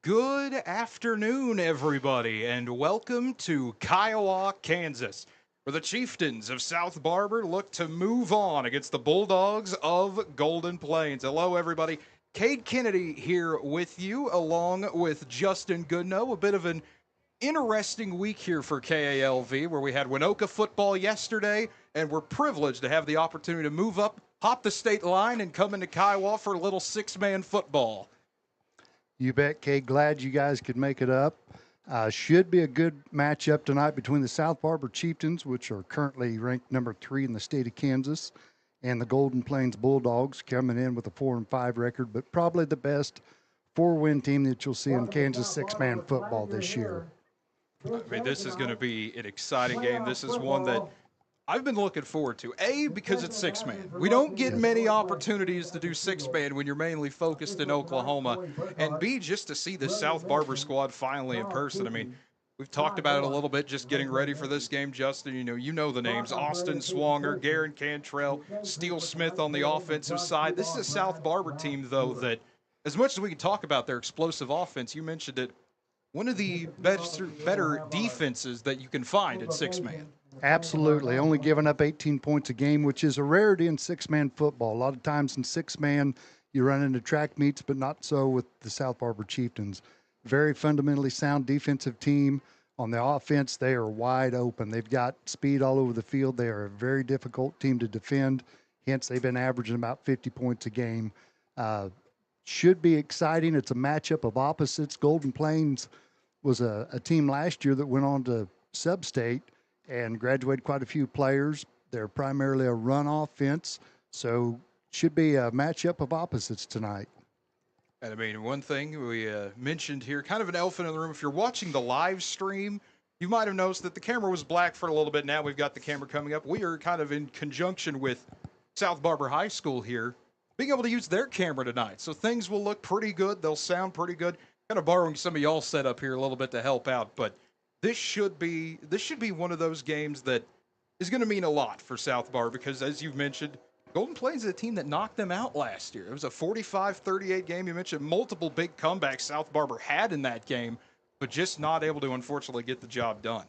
Good afternoon, everybody, and welcome to Kiowa, Kansas, where the Chieftains of South Barber look to move on against the Bulldogs of Golden Plains. Hello, everybody. Cade Kennedy here with you, along with Justin Goodnow. A bit of an interesting week here for KALV, where we had Winoka football yesterday, and we're privileged to have the opportunity to move up, hop the state line, and come into Kiowa for a little six-man football. You bet, Kay. Glad you guys could make it up. Should be a good matchup tonight between the South Barber Chieftains, which are currently ranked number 3 in the state of Kansas, and the Golden Plains Bulldogs, coming in with a 4-5 record, but probably the best 4-win team that you'll see in Kansas six-man football this year. I mean, this is going to be an exciting game. This is one that I've been looking forward to. A, because it's six-man. We don't get many opportunities to do six-man when you're mainly focused in Oklahoma. And B, just to see the South Barber squad finally in person. I mean, we've talked about it a little bit just getting ready for this game, Justin. You know the names. Austin Swanger, Garen Cantrell, Steele Smith on the offensive side. This is a South Barber team, though, that as much as we can talk about their explosive offense, you mentioned it, one of the better defenses that you can find at six-man. Absolutely. Only giving up 18 points a game, which is a rarity in six-man football. A lot of times in six-man, you run into track meets, but not so with the South Barber Chieftains. Very fundamentally sound defensive team. On the offense, they are wide open. They've got speed all over the field. They are a very difficult team to defend. Hence, they've been averaging about 50 points a game. Should be exciting. It's a matchup of opposites. Golden Plains was a team last year that went on to sub-state and graduated quite a few players. They're primarily a run offense, so should be a matchup of opposites tonight. And I mean, one thing we mentioned here, kind of an elephant in the room. If you're watching the live stream, you might have noticed that the camera was black for a little bit. Now we've got the camera coming up. We are kind of in conjunction with South Barber High School here, being able to use their camera tonight. So things will look pretty good. They'll sound pretty good. Kind of borrowing some of y'all's setup here a little bit to help out, but this should be one of those games that is going to mean a lot for South Bar because, as you've mentioned, Golden Plains is a team that knocked them out last year. It was a 45-38 game. You mentioned multiple big comebacks South Barber had in that game, but just not able to, unfortunately, get the job done.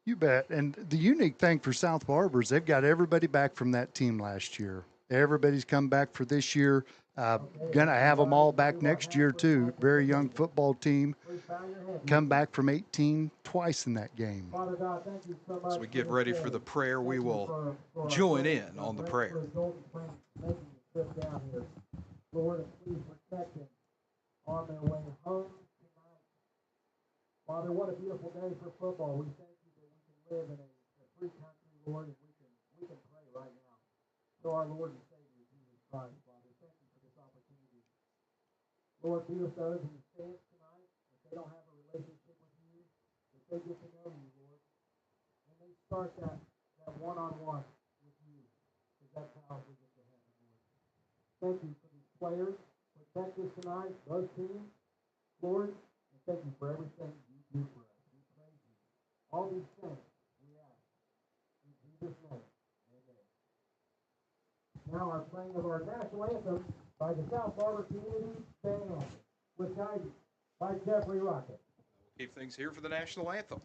You bet. And the unique thing for South Barber is they've got everybody back from that team last year. Everybody's come back for this year. Going to have them all back next year, too. Very young football team. Come back from 18 twice in that game. As we get ready for the prayer, we will join in on the prayer. Lord, please protect them on their way home tonight. Father, what a beautiful day for football. We thank you that we can live in a free country, Lord, and we can pray right now. So our Lord and Savior, Jesus Christ, Father, thank you for this opportunity. Lord, be with those in the stands tonight. If they don't have a relationship with you, if they get to know you, Lord, and they start that one-on-one with you, because that's how we get to heaven, Lord. Thank you for these players. Protect us tonight, those teams, Lord, and thank you for everything you do for us. We praise you. All these things we ask. In Jesus' name, amen. Now our playing of our national anthem by the South Barber Community Band with guidance by Jeffrey Rocket. We'll keep things here for the national anthem.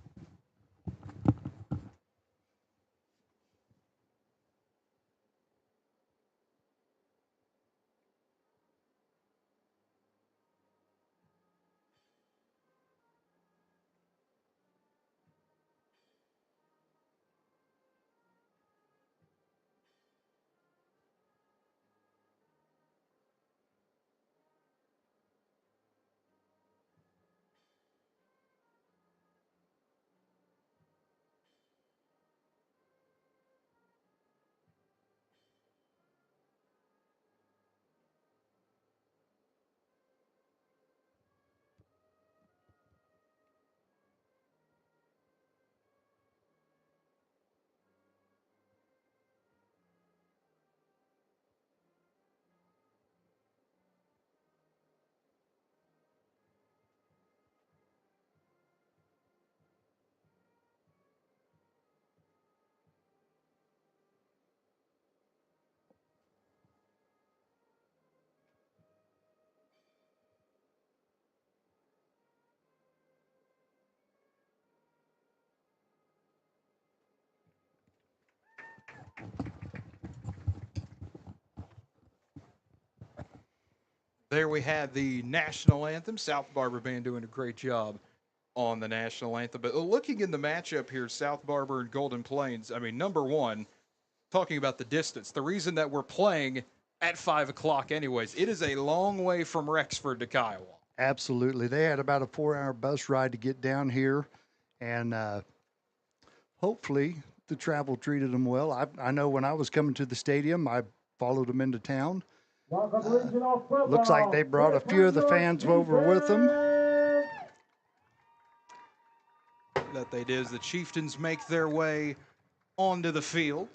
There we had the national anthem. South Barber Band doing a great job on the national anthem. But looking in the matchup here, South Barber and Golden Plains, I mean, number one, talking about the distance, the reason that we're playing at 5 o'clock anyways, it is a long way from Rexford to Kiowa. Absolutely. They had about a 4-hour bus ride to get down here, and hopefully the travel treated them well. I know when I was coming to the stadium, I followed them into town. Looks like they brought a few of the fans over with them. That they did as the Chieftains make their way onto the field.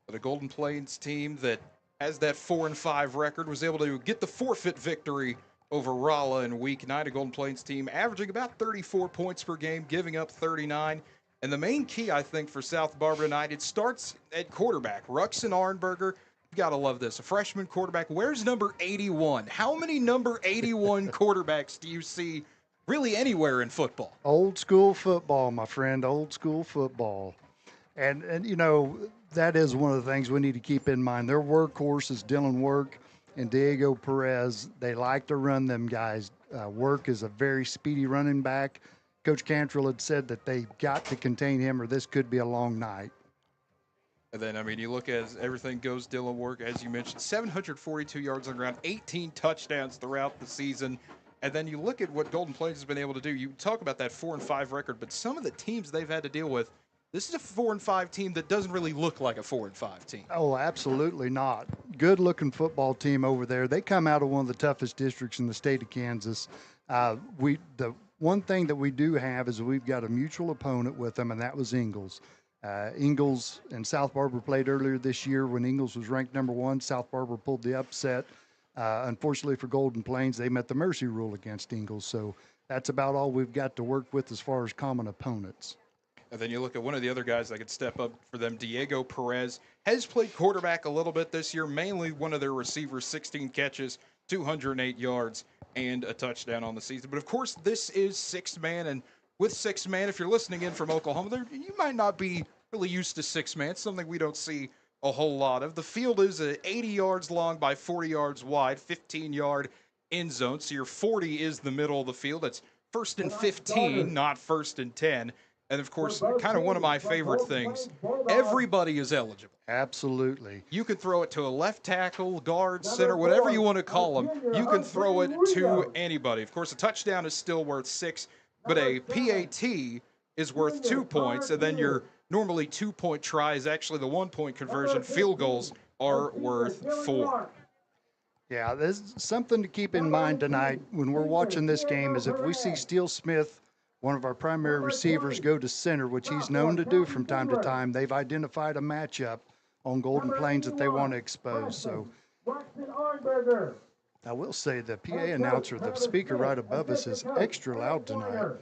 But a Golden Plains team that has that 4-5 record was able to get the forfeit victory over Rolla in Week 9. A Golden Plains team averaging about 34 points per game, giving up 39. And the main key, I think, for South Barber tonight, it starts at quarterback. Ruxin Arnberger, you got to love this. A freshman quarterback. Where's number 81? How many number 81 quarterbacks do you see really anywhere in football? Old school football, my friend, old school football. And you know, that is one of the things we need to keep in mind. Their workhorse is Dylan Work and Diego Perez. They like to run them guys. Work is a very speedy running back. Coach Cantrell had said that they got to contain him or this could be a long night. And then, I mean, you look as everything goes, Dylan Work, as you mentioned, 742 yards on the ground, 18 touchdowns throughout the season. And then you look at what Golden Plains has been able to do. You talk about that 4-5 record, but some of the teams they've had to deal with, this is a 4-5 team that doesn't really look like a 4-5 team. Oh, absolutely not. Good-looking football team over there. They come out of one of the toughest districts in the state of Kansas. The one thing that we do have is we've got a mutual opponent with them, and that was Ingalls. Ingalls and South Barber played earlier this year when Ingalls was ranked number 1. South Barber pulled the upset. Unfortunately for Golden Plains, they met the mercy rule against Ingalls. So that's about all we've got to work with as far as common opponents. And then you look at one of the other guys that could step up for them, Diego Perez, has played quarterback a little bit this year, mainly one of their receivers, 16 catches, 208 yards, and a touchdown on the season. But, of course, this is six-man, and with six-man, if you're listening in from Oklahoma, you might not be really used to six-man. It's something we don't see a whole lot of. The field is 80 yards long by 40 yards wide, 15-yard end zone. So your 40 is the middle of the field. That's first and 15, not first and 10. And, of course, kind of one of my favorite things, everybody is eligible. Absolutely. You can throw it to a left tackle, guard, center, whatever you want to call them. You can throw it to anybody. Of course, a touchdown is still worth 6, but a PAT is worth 2 points, and then your normally 2-point try is actually the 1-point conversion. Field goals are worth 4. Yeah, there's something to keep in mind tonight when we're watching this game is if we see Steele Smith, one of our primary receivers, go to center, which he's known to do from time to time, they've identified a matchup on Golden Plains that they want to expose. So I will say the PA announcer, the speaker right above us, is extra loud tonight.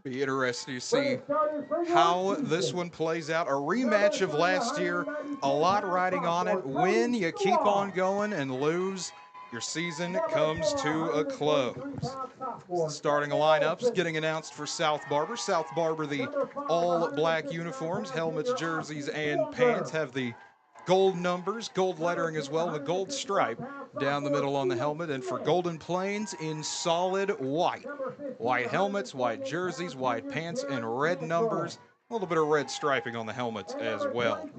Be interesting to see how this one plays out. A rematch of last year, a lot riding on it. Win, you keep on going, and lose, your season comes to a close. Starting lineups getting announced for South Barber. South Barber, the all-black uniforms, helmets, jerseys, and pants have the gold numbers, gold lettering as well, and the gold stripe down the middle on the helmet. And for Golden Plains, in solid white. White helmets, white jerseys, white pants, and red numbers. A little bit of red striping on the helmets as well.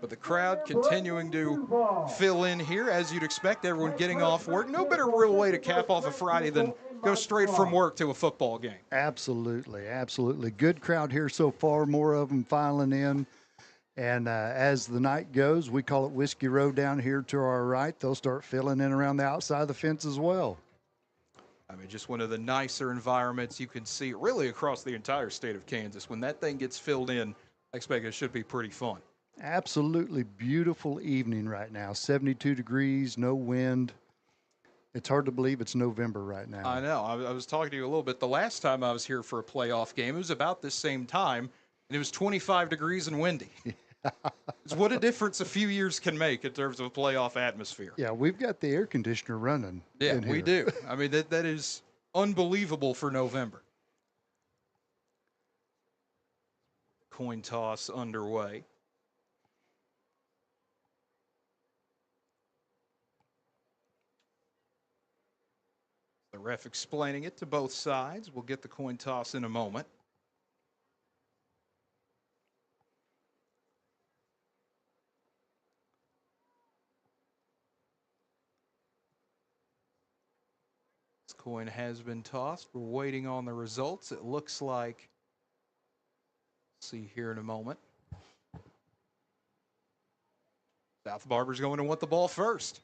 But the crowd continuing to fill in here, as you'd expect, everyone getting off work. No better real way to cap off a Friday than go straight from work to a football game. Absolutely, absolutely. Good crowd here so far, more of them filing in. And as the night goes, we call it Whiskey Row down here to our right. They'll start filling in around the outside of the fence as well. I mean, just one of the nicer environments you can see really across the entire state of Kansas. When that thing gets filled in, I expect it should be pretty fun. Absolutely beautiful evening right now. 72 degrees, no wind. It's hard to believe it's November right now. I know. I was talking to you a little bit. The last time I was here for a playoff game, it was about this same time, and it was 25 degrees and windy. It's what a difference a few years can make in terms of a playoff atmosphere. Yeah, we've got the air conditioner running. Yeah, we do. I mean, that is unbelievable for November. Coin toss underway. ref explaining it to both sides. We'll get the coin toss in a moment. This coin has been tossed. We're waiting on the results. It looks like, see here in a moment. South Barber's going to want the ball first.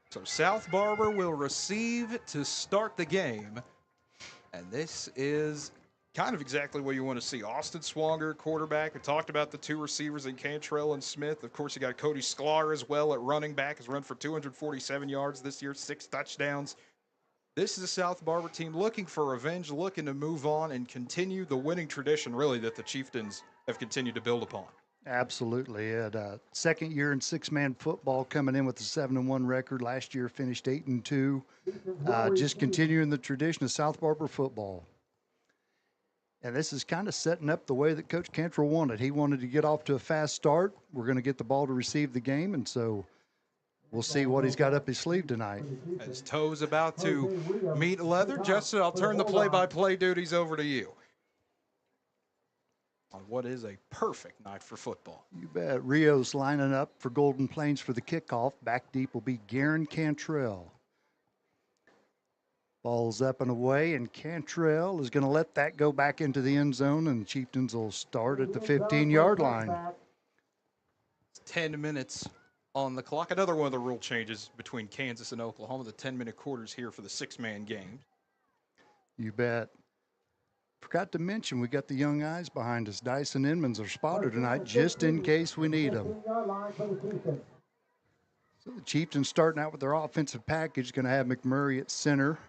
So South Barber will receive to start the game. And this is kind of exactly what you want to see. Austin Swanger, quarterback. We talked about the two receivers in Cantrell and Smith. Of course, you got Cody Sklar as well at running back. Has run for 247 yards this year, 6 touchdowns. This is a South Barber team looking for revenge, looking to move on and continue the winning tradition, really, that the Chieftains have continued to build upon. Absolutely. It second year in six-man football, coming in with a 7-1 record. Last year finished 8-2. Just continuing the tradition of South Barber football. And this is kind of setting up the way that Coach Cantrell wanted. He wanted to get off to a fast start. We're going to get the ball to receive the game, and so we'll see what he's got up his sleeve tonight. As Toe's about to meet leather, Justin, I'll turn the play-by-play duties over to you on what is a perfect night for football. You bet. Rio's lining up for Golden Plains for the kickoff. Back deep will be Garen Cantrell. Ball's up and away, and Cantrell is going to let that go back into the end zone, and Chieftains will start at the 15-yard line. 10 minutes on the clock. Another one of the rule changes between Kansas and Oklahoma, the 10-minute quarters here for the six-man game. You bet. Forgot to mention, we got the young eyes behind us. Dyson Inmans are spotted tonight just in case we need them. So the Chieftains starting out with their offensive package, going to have McMurray at center.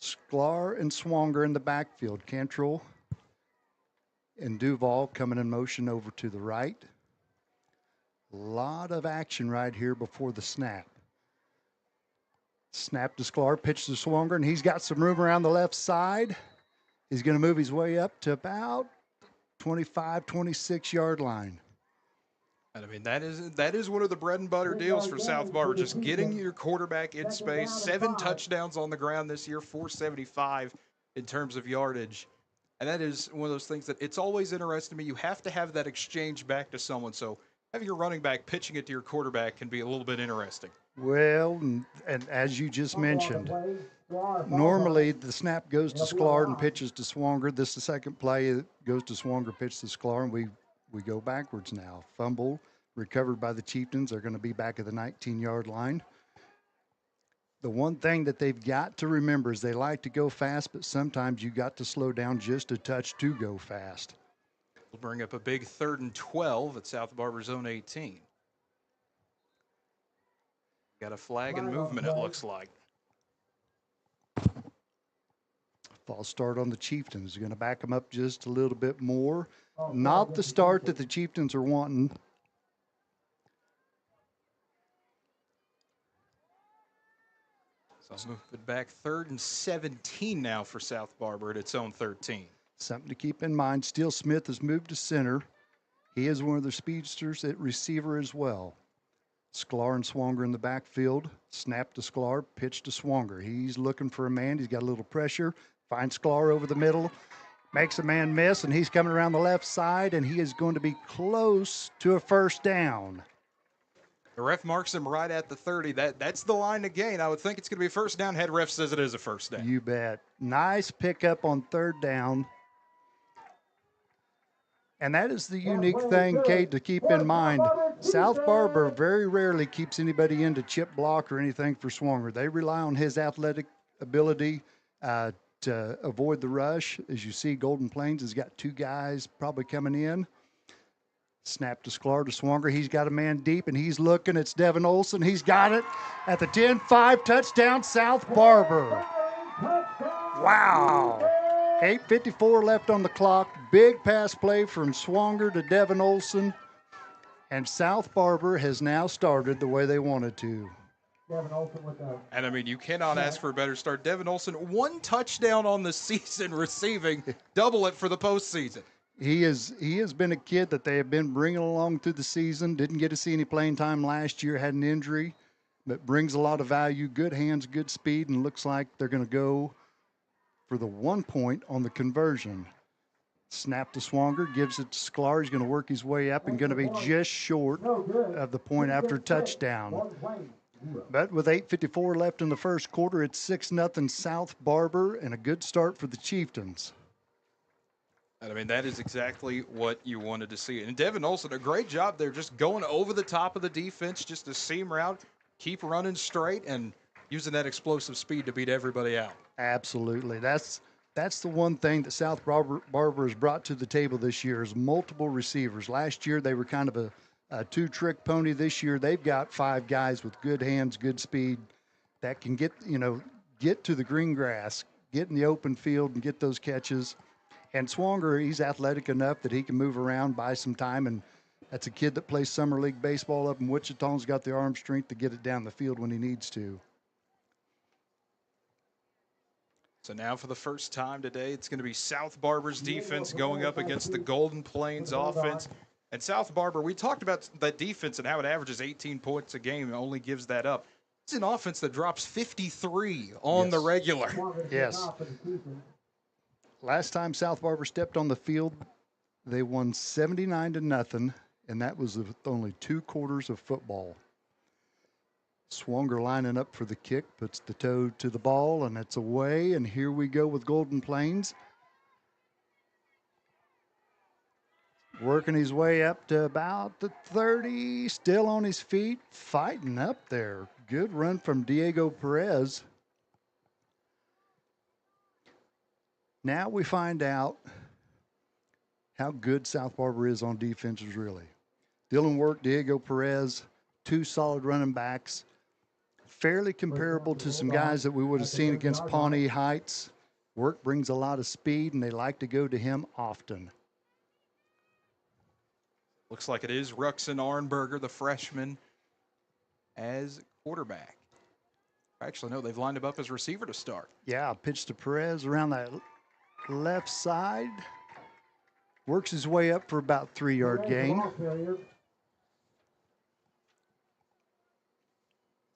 Sklar and Swanger in the backfield. Cantrell and Duval coming in motion over to the right. A lot of action right here before the snap. Snap to Sklar, pitch to Swanger, and he's got some room around the left side. He's going to move his way up to about 25, 26-yard line. And I mean, that is one of the bread and butter deals for South Barber, just getting your quarterback in space. 7 touchdowns on the ground this year, 475 in terms of yardage. And that is one of those things that it's always interesting to me. You have to have that exchange back to someone. So having your running back pitching it to your quarterback can be a little bit interesting. Well, and as you just mentioned, normally the snap goes to Sklar and pitches to Swanger. This is the second play. It goes to Swanger, pitch to Sklar, and we go backwards now. Fumble recovered by the Chieftains. They're going to be back at the 19-yard line. The one thing that they've got to remember is they like to go fast, but sometimes you got to slow down just a touch to go fast. We'll bring up a big 3rd and 12 at South Barber zone 18. Got a flag and movement, it looks like. False start on the Chieftains. Going to back them up just a little bit more. Not the start that the Chieftains are wanting. So I'll move it back 3rd and 17 now for South Barber at its own 13. Something to keep in mind. Steele Smith has moved to center. He is one of their speedsters at receiver as well. Sklar and Swanger in the backfield. Snap to Sklar, pitch to Swanger. He's looking for a man. He's got a little pressure. Finds Sklar over the middle. Makes a man miss, and he's coming around the left side, and he is going to be close to a first down. The ref marks him right at the 30. That's the line to gain. I would think it's going to be a first down. Head ref says it is a first down. You bet. Nice pickup on 3rd down. And that is the unique thing, Kate, to keep in mind. South Barber very rarely keeps anybody in to chip block or anything for Swanger. They rely on his athletic ability to avoid the rush. As you see, Golden Plains has got 2 guys probably coming in. Snap to Sklar to Swanger. He's got a man deep, and he's looking. It's Devin Olson. He's got it at the 10-5 touchdown, South Barber. Wow. 8:54 left on the clock. Big pass play from Swanger to Devin Olson. And South Barber has now started the way they wanted to. Devin Olson with the And I mean, you cannot ask for a better start. Devin Olson, 1 touchdown on the season receiving, double it for the postseason. He has been a kid that they have been bringing along through the season. Didn't get to see any playing time last year, had an injury, but brings a lot of value. Good hands, good speed, and looks like they're going to go for the 1 point on the conversion. Snap to Swanger, gives it to Sklar. He's going to work his way up and going to be just short of the point after touchdown. But with 8:54 left in the first quarter, it's 6-0 South Barber, and a good start for the Chieftains. And I mean, that is exactly what you wanted to see. And Devin Olson, a great job there, just going over the top of the defense, just a seam route, keep running straight, and using that explosive speed to beat everybody out. Absolutely. That's the one thing that South Barber has brought to the table this year is multiple receivers. Last year, they were kind of a two-trick pony. This year, they've got 5 guys with good hands, good speed that can get to the green grass, get in the open field, and get those catches. And Swanger, he's athletic enough that he can move around, buy some time, and that's a kid that plays summer league baseball up in Wichita and's got the arm strength to get it down the field when he needs to. So now for the first time today, it's going to be South Barber's defense going up against the Golden Plains offense. And South Barber, we talked about that defense and how it averages 18 points a game and only gives that up. It's an offense that drops 53 on the regular. Yes. Last time South Barber stepped on the field, they won 79-0, and that was with only 2 quarters of football. Swanger lining up for the kick, puts the toe to the ball, and it's away, and here we go with Golden Plains. Working his way up to about the 30, still on his feet, fighting up there. Good run from Diego Perez. Now we find out how good South Barber is on defenses, really. Dylan Work, Diego Perez, 2 solid running backs. Fairly comparable to some guys that we would have seen against Pawnee Heights. Work brings a lot of speed, and they like to go to him often. Looks like it is Ruxin Arnberger, the freshman, as quarterback. Actually, no, they've lined him up as receiver to start. Yeah, pitch to Perez around that left side. Works his way up for about 3-yard gain.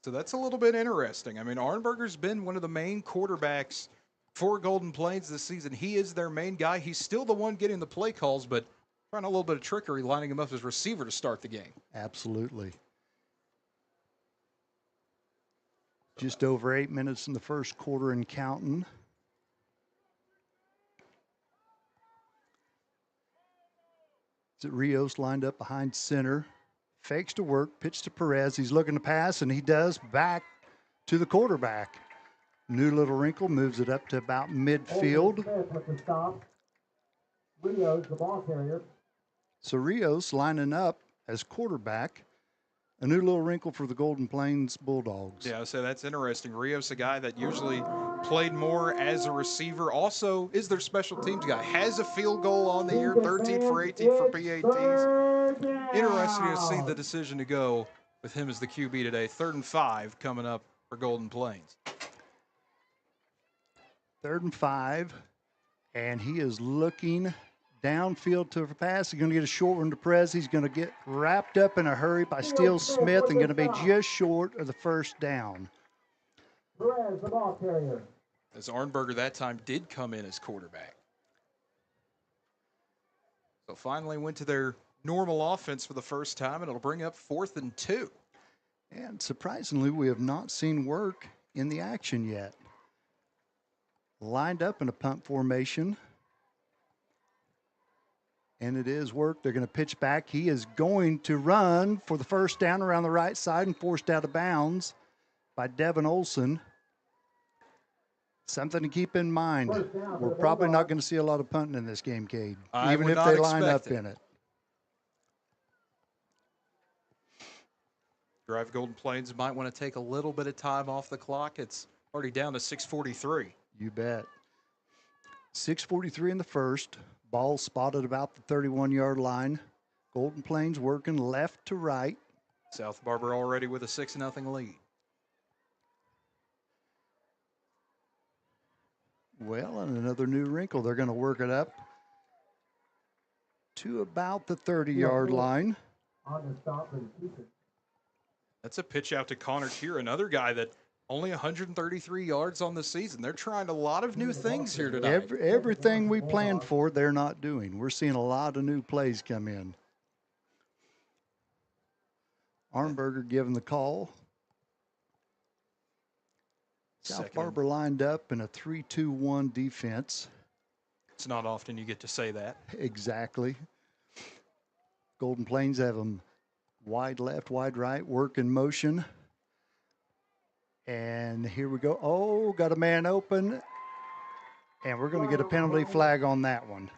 So that's a little bit interesting. I mean, Arnberger's been one of the main quarterbacks for Golden Plains this season. He is their main guy. He's still the one getting the play calls, but trying a little bit of trickery, lining him up as receiver to start the game. Absolutely. Just over 8 minutes in the first quarter and counting. Rios lined up behind center. Fakes to Work, pitch to Perez. He's looking to pass, and he does, back to the quarterback. New little wrinkle, moves it up to about midfield. Rios, the ball carrier. So Rios lining up as quarterback. A new little wrinkle for the Golden Plains Bulldogs. Yeah, so that's interesting. Rios, a guy that usually played more as a receiver, also is their special teams guy. Has a field goal on the year, 13 for 18 for PATs. Interesting to see the decision to go with him as the QB today. 3rd and 5 coming up for Golden Plains. 3rd and 5, and he is looking downfield to a pass. He's going to get a short one to Perez. He's going to get wrapped up in a hurry by Steele Smith and going to be just short of the first down. Perez, the ball carrier. As Arnberger that time did come in as quarterback. So finally went to their normal offense for the first time, and it'll bring up 4th and 2. And surprisingly, we have not seen Work in the action yet. Lined up in a punt formation. And it is Work. They're going to pitch back. He is going to run for the first down around the right side and forced out of bounds by Devin Olson. Something to keep in mind. We're probably not going to see a lot of punting in this game, Cade, even if they line up in it. Drive Golden Plains might want to take a little bit of time off the clock. It's already down to 6:43. You bet. 6:43 in the first. Ball spotted about the 31-yard line. Golden Plains working left to right. South Barber already with a 6-0 lead. Well, and another new wrinkle. They're going to work it up to about the 30-yard line. On the stop for the Chieftains. That's a pitch out to Connor Tier, another guy that only 133 yards on the season. They're trying a lot of new things here tonight. Everything we planned for, they're not doing. We're seeing a lot of new plays come in. Arnberger giving the call. South Barber lined up in a 3-2-1 defense. It's not often you get to say that. Exactly. Golden Plains have them wide left, wide right, work in motion. And here we go. Oh, got a man open. And we're going to get a penalty flag on that one.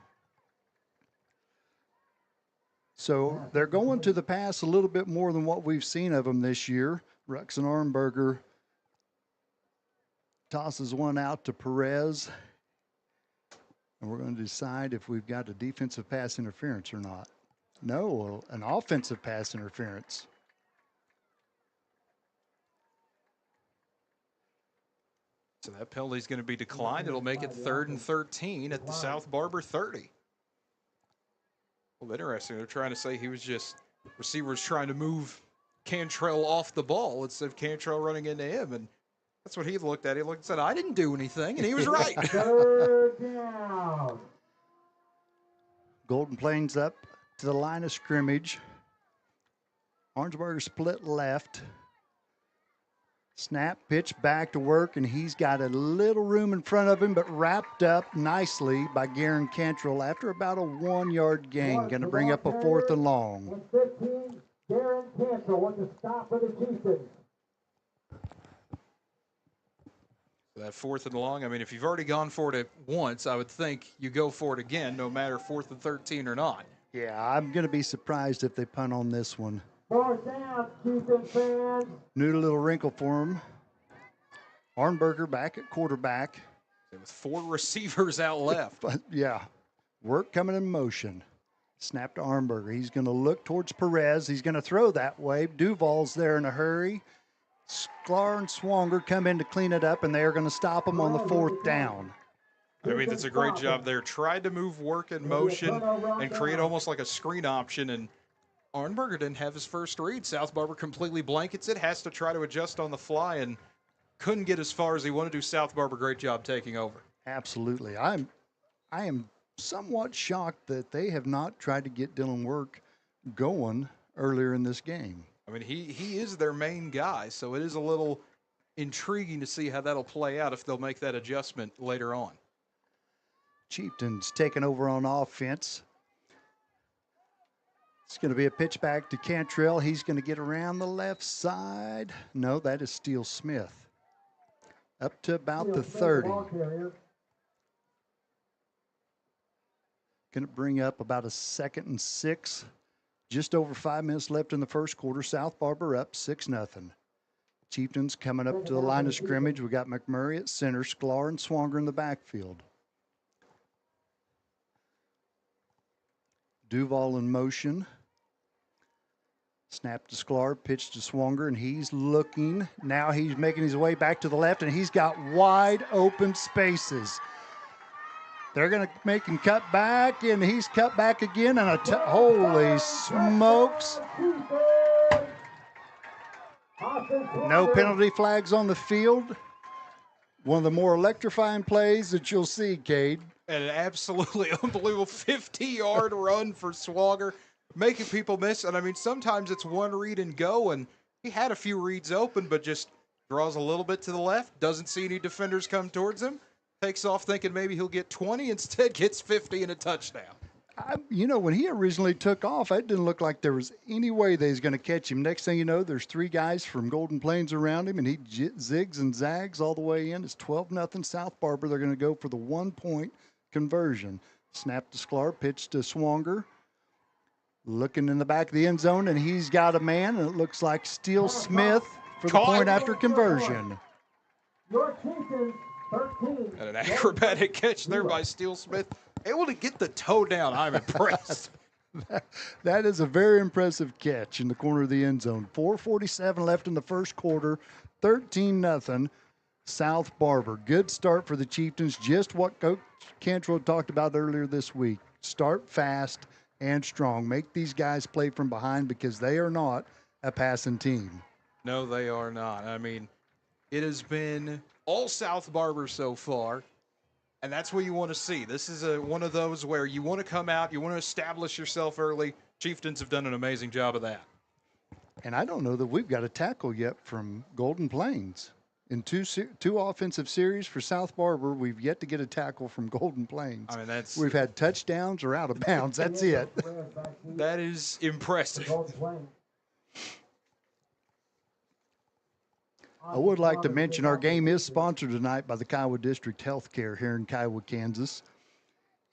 So they're going to the pass a little bit more than what we've seen of them this year. Rux and Arnberger tosses one out to Perez. And we're going to decide if we've got a defensive pass interference or not. No, an offensive pass interference. So that penalty is going to be declined. It'll make it 3rd and 13 at the South Barber 30. Well, interesting. They're trying to say he was just, receivers trying to move Cantrell off the ball instead of Cantrell running into him. And that's what he looked at. He looked and said, I didn't do anything. And he was right. 3rd down. Golden Plains up to the line of scrimmage. Orangeburger split left. Snap, pitch back to work, and he's got a little room in front of him, but wrapped up nicely by Garen Cantrell after about a 1-yard gain. Going to bring up a 4th and long. And 15, Garen Cantrell with the stop for the Chieftains. That 4th and long, I mean, if you've already gone for it once, I would think you go for it again, no matter 4th and 13 or not. Yeah, I'm going to be surprised if they punt on this one. 4th down, Chieftains fans. New little wrinkle for him. Arnberger back at quarterback. With 4 receivers out left. But yeah, work coming in motion. Snap to Arnberger. He's going to look towards Perez. He's going to throw that way. Duval's there in a hurry. Sklar and Swanger come in to clean it up, and they are going to stop him on the 4th down. I mean, that's a great job there. Tried to move work in motion and create almost like a screen option, and Arnberger didn't have his first read. South Barber completely blankets it, has to try to adjust on the fly, and couldn't get as far as he wanted to. South Barber, great job taking over. Absolutely. I am somewhat shocked that they have not tried to get Dylan Work going earlier in this game. I mean, he is their main guy, so it is a little intriguing to see how that'll play out if they'll make that adjustment later on. Chieftains taking over on offense. It's going to be a pitch back to Cantrell. He's going to get around the left side. No, that is Steele Smith. Up to about the 30. Going to bring up about a 2nd and 6. Just over 5 minutes left in the first quarter. South Barber up 6-0. Chieftains coming up to the line of scrimmage. We got McMurray at center, Sklar and Swanger in the backfield. Duval in motion. Snap to Sklar, pitch to Swanger, and he's looking. Now he's making his way back to the left, and he's got wide open spaces. They're going to make him cut back, and he's cut back again, and holy smokes. No penalty flags on the field. One of the more electrifying plays that you'll see, Cade. And an absolutely unbelievable 50-yard run for Swanger, making people miss. And, I mean, sometimes it's one read and go, and he had a few reads open, but just draws a little bit to the left, doesn't see any defenders come towards him, takes off thinking maybe he'll get 20, instead gets 50 and a touchdown. When he originally took off, it didn't look like there was any way they was going to catch him. Next thing you know, there's 3 guys from Golden Plains around him, and he zigs and zags all the way in. It's 12-0 South Barber. They're going to go for the 1-point conversion. Snap to Sklar, pitch to Swanger. Looking in the back of the end zone, and he's got a man, and it looks like Steele Smith for the point after conversion. Your Chieftains 13. And an acrobatic catch there by Steele Smith. Able to get the toe down. I'm impressed. That is a very impressive catch in the corner of the end zone. 4:47 left in the first quarter, 13-0. South Barber. Good start for the Chieftains. Just what Coach Cantrell talked about earlier this week. Start fast and strong. Make these guys play from behind because they are not a passing team. No, they are not. I mean, it has been all South Barber so far, and that's what you want to see. This is one of those where you want to come out, you want to establish yourself early. Chieftains have done an amazing job of that. And I don't know that we've got a tackle yet from Golden Plains. In two offensive series for South Barber, we've yet to get a tackle from Golden Plains. I mean, we've had touchdowns or out of bounds. That's it. That is impressive. I would like to mention our game is sponsored tonight by the Kiowa District Healthcare here in Kiowa, Kansas.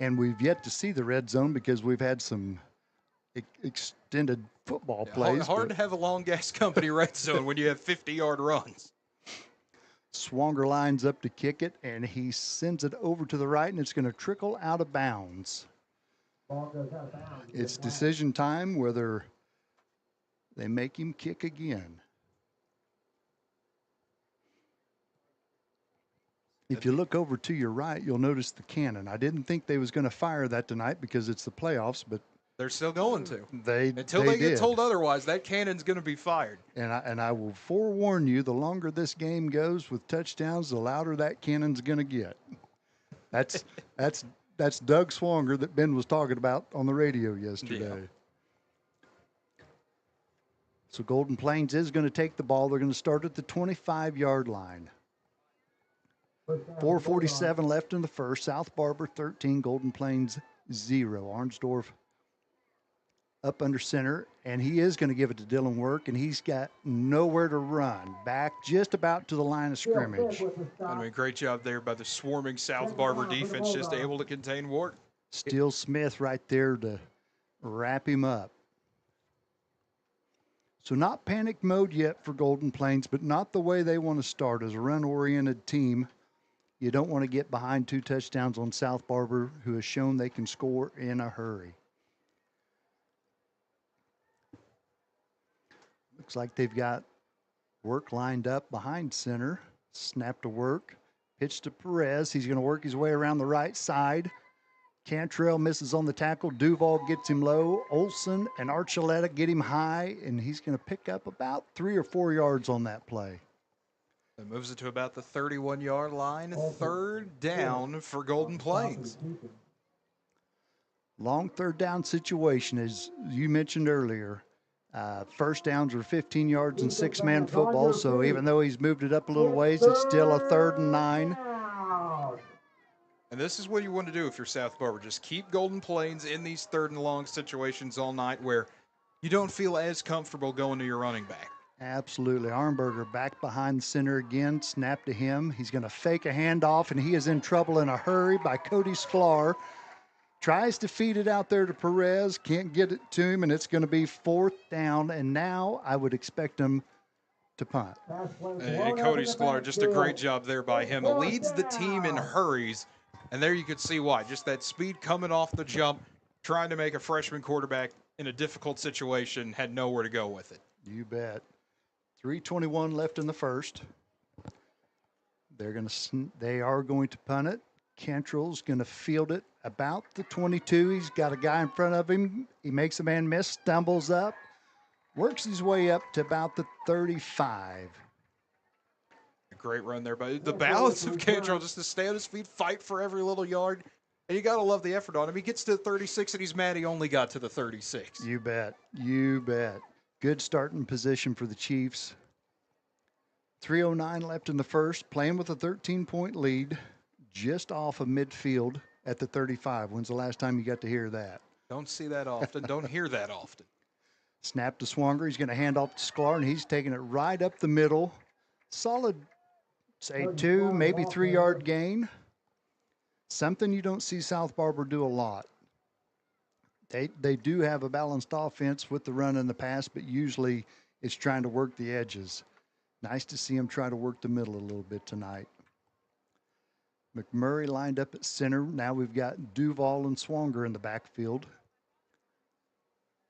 And we've yet to see the red zone because we've had some extended football plays. Hard to have a long gas company red zone when you have 50-yard runs. Swanger lines up to kick it, and he sends it over to the right, and it's going to trickle out of bounds. It's decision time whether they make him kick again. If you look over to your right, you'll notice the cannon. I didn't think they was going to fire that tonight because it's the playoffs, but they're still going to. Until they get get told otherwise, that cannon's going to be fired. And I will forewarn you, the longer this game goes with touchdowns, the louder that cannon's going to get. That's Doug Swanger that Ben was talking about on the radio yesterday. Yeah. So Golden Plains is going to take the ball. They're going to start at the 25-yard line. 4:47 left in the first. South Barber 13, Golden Plains 0. Arnsdorf up under center, and he is going to give it to Dylan Work, and he's got nowhere to run. Back just about to the line of scrimmage. I mean, great job there by the swarming South Barber defense, just able to contain Work. Steele Smith right there to wrap him up. So not panic mode yet for Golden Plains, but not the way they want to start as a run-oriented team. You don't want to get behind 2 touchdowns on South Barber, who has shown they can score in a hurry. Looks like they've got Work lined up behind center. Snap to Work. Pitch to Perez. He's going to work his way around the right side. Cantrell misses on the tackle. Duval gets him low. Olson and Archuleta get him high, and he's going to pick up about 3 or 4 yards on that play. It moves it to about the 31-yard line. 3rd down for Golden Plains. Long 3rd down situation, as you mentioned earlier. First downs are 15 yards in 6-man football, so even though he's moved it up a little ways, it's still a 3rd and 9. And this is what you want to do if you're South Barber. Just keep Golden Plains in these 3rd and long situations all night where you don't feel as comfortable going to your running back. Absolutely. Armberger back behind the center again. Snap to him. He's going to fake a handoff, and he is in trouble in a hurry by Cody Sklar. Tries to feed it out there to Perez. Can't get it to him, and it's going to be 4th down. And now I would expect him to punt. And Cody Sklar, just a great job there by him. Leads the team in hurries. And there you could see why. Just that speed coming off the jump, trying to make a freshman quarterback in a difficult situation, had nowhere to go with it. You bet. 3:21 left in the first. They are going to punt it. Cantrell's going to field it about the 22. He's got a guy in front of him. He makes a man miss, stumbles up, works his way up to about the 35. A great run there by the balance of Cantrell, just to stay on his feet, fight for every little yard. And you got to love the effort on him. He gets to the 36, and he's mad he only got to the 36. You bet. You bet. Good starting position for the Chiefs. 3:09 left in the first, playing with a 13-point lead, just off of midfield at the 35. When's the last time you got to hear that? Don't see that often. Don't hear that often. Snap to Swanger. He's going to hand off to Sklar, and he's taking it right up the middle. Solid, say, 2, maybe 3-yard gain. Something you don't see South Barber do a lot. They do have a balanced offense with the run and the pass, but usually it's trying to work the edges. Nice to see him try to work the middle a little bit tonight. McMurray lined up at center. Now we've got Duval and Swanger in the backfield.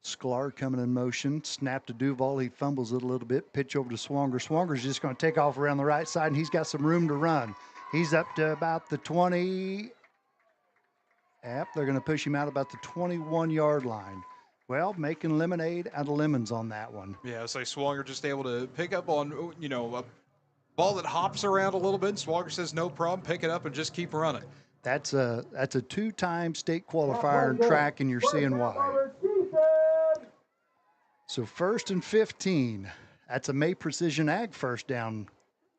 Sklar coming in motion. Snap to Duval. He fumbles it a little bit. Pitch over to Swanger. Swanger's just going to take off around the right side, and he's got some room to run. He's up to about the 20. Yep, they're going to push him out about the 21-yard line. Well, making lemonade out of lemons on that one. Yeah, so Swanger just able to pick up on, a ball that hops around a little bit. Swanger says no problem, pick it up and just keep running. That's a two-time state qualifier in track, and you're seeing why. So 1st and 15. That's a May Precision Ag first down.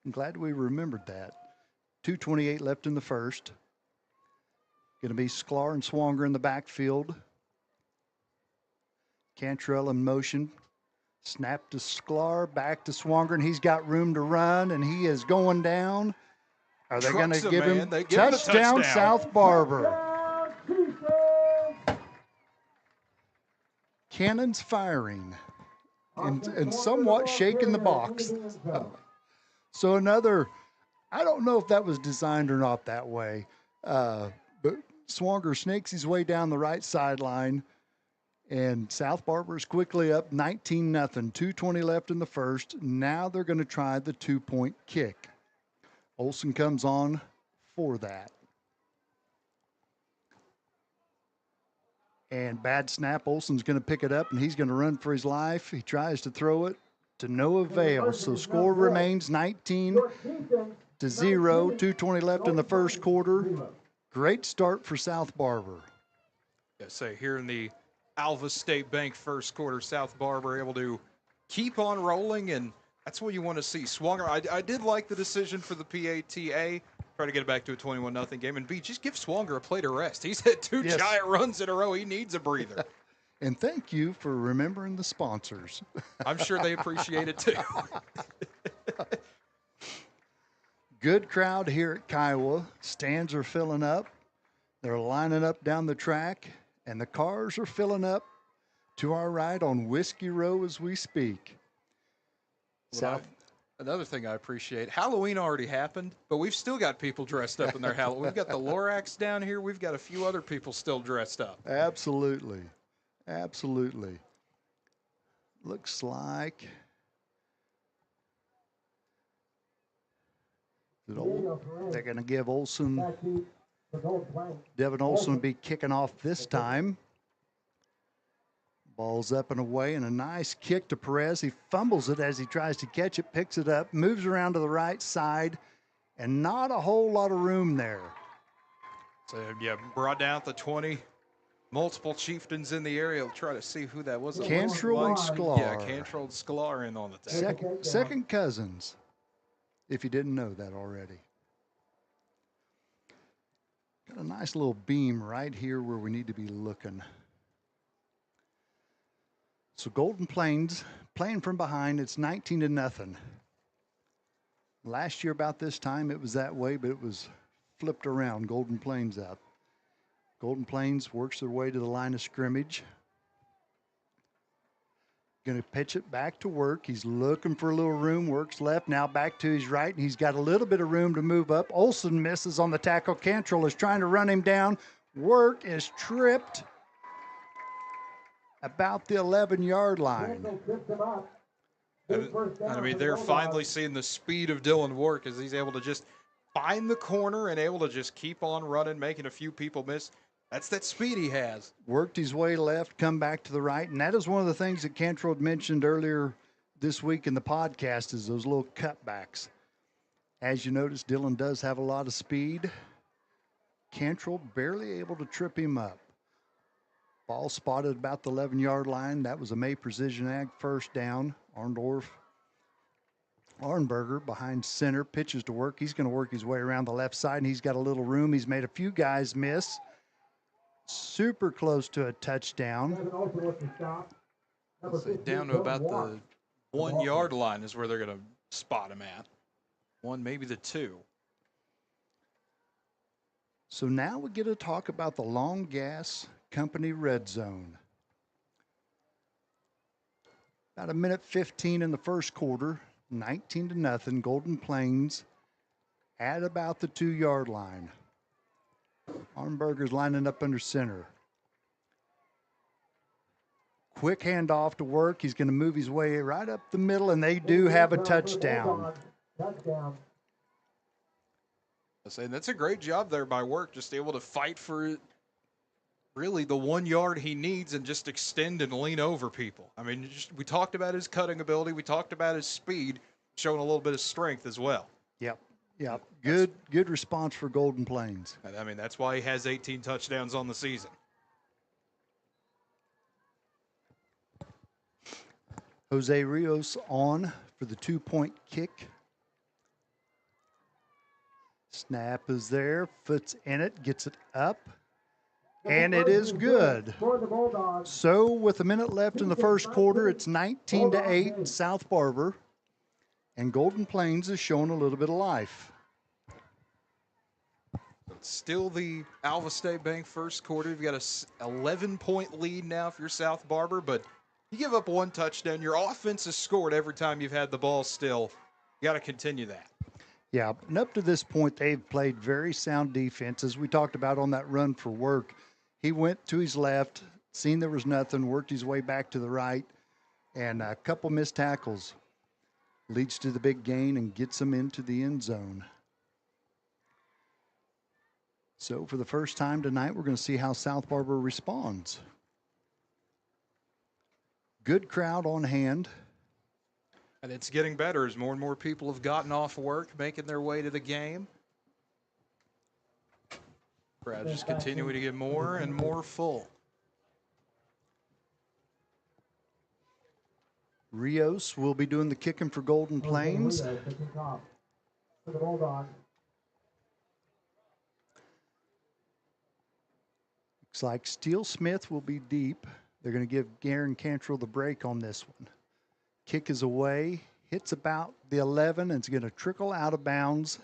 I'm glad we remembered that. 2:28 left in the first. Going to be Sklar and Swanger in the backfield. Cantrell in motion. Snap to Sklar, back to Swanger, and he's got room to run, and he is going down. Are they going to give him touchdown, South Barber? Cannons firing and somewhat shaking the box. So another, I don't know if that was designed or not that way, but Swanger snakes his way down the right sideline, and South Barber is quickly up 19-0. 2:20 left in the first. Now they're going to try the 2-point kick. Olson comes on for that. And bad snap. Olson's going to pick it up, and he's going to run for his life. He tries to throw it to no avail. So score remains 19-0. 2:20 left in the first quarter. Great start for South Barber. Yeah, say here in the Alva State Bank first quarter, South Barber able to keep on rolling, and that's what you want to see. Swanger, I did like the decision for the PATA. Try to get it back to a 21-0 game. And B, just give Swanger a play to rest. He's had two giant runs in a row. He needs a breather. And thank you for remembering the sponsors. I'm sure they appreciate it too. Good crowd here at Kiowa. Stands are filling up. They're lining up down the track, and the cars are filling up to our right on Whiskey Row as we speak. Another thing I appreciate, Halloween already happened, but we've still got people dressed up in their Halloween. We've got the Lorax down here. We've got a few other people still dressed up. Absolutely. Absolutely. Looks like they're going to give Olson, Devin Olson will be kicking off this time. Ball's up and away, and a nice kick to Perez. He fumbles it as he tries to catch it, picks it up, moves around to the right side, and not a whole lot of room there. So, yeah, brought down at the 20. Multiple chieftains in the area. We'll try to see who that was. Cantrell and Sklar. Yeah, Cantrell and Sklar in on the tackle. Second cousins, if you didn't know that already. Got a nice little beam right here where we need to be looking. So Golden Plains playing from behind. It's 19-0. Last year about this time it was that way, but it was flipped around. Golden Plains up. Golden Plains works their way to the line of scrimmage. Going to pitch it back to Work. He's looking for a little room. Works left, now back to his right, and he's got a little bit of room to move up. Olson misses on the tackle. Cantrell is trying to run him down. Work is tripped about the 11-yard line. I mean, they're finally seeing the speed of Dylan Work as he's able to just find the corner and able to just keep on running, making a few people miss. That's that speed he has. Worked his way left, come back to the right, and that is one of the things that Cantrell had mentioned earlier this week in the podcast is those little cutbacks. As you notice, Dylan does have a lot of speed. Cantrell barely able to trip him up. Ball spotted about the 11-yard line. That was a May Precision Ag first down. Arnberger behind center, pitches to Work. He's going to work his way around the left side, and he's got a little room. He's made a few guys miss. Super close to a touchdown. Down to about the 1-yard line is where they're going to spot him at. 1, maybe the 2. So now we get to talk about the Long Gas Company red zone. About a minute 15 in the first quarter, 19-0. Golden Plains at about the 2-yard line. Arnberger's lining up under center. Quick handoff to work. He's going to move his way right up the middle, and they do have a touchdown. Touchdown. And that's a great job there by Work, just able to fight for really the 1 yard he needs and just extend and lean over people. I mean, we talked about his cutting ability. We talked about his speed, showing a little bit of strength as well. Yep. Good response for Golden Plains. I mean, that's why he has 18 touchdowns on the season. Jose Rios on for the 2-point kick. Snap is there, foot's in it, gets it up, and it is good. So with a minute left in the first quarter, it's 19-8 South Barber, and Golden Plains is showing a little bit of life. It's still the Alva State Bank first quarter. You've got a 11-point lead now for your South Barber, but you give up one touchdown. Your offense has scored every time you've had the ball still. You got to continue that. Yeah, and up to this point, they've played very sound defense. As we talked about on that run for Work, he went to his left, seen there was nothing, worked his way back to the right, and a couple missed tackles leads to the big gain and gets him into the end zone. So for the first time tonight, we're going to see how South Barber responds. Good crowd on hand. And it's getting better as more and more people have gotten off work, making their way to the game. Crowd just continuing to get more and more full. Rios will be doing the kicking for Golden Plains. For the Bulldogs. Looks like Steele Smith will be deep. They're going to give Garen Cantrell the break on this one. Kick is away, hits about the 11, and it's going to trickle out of bounds.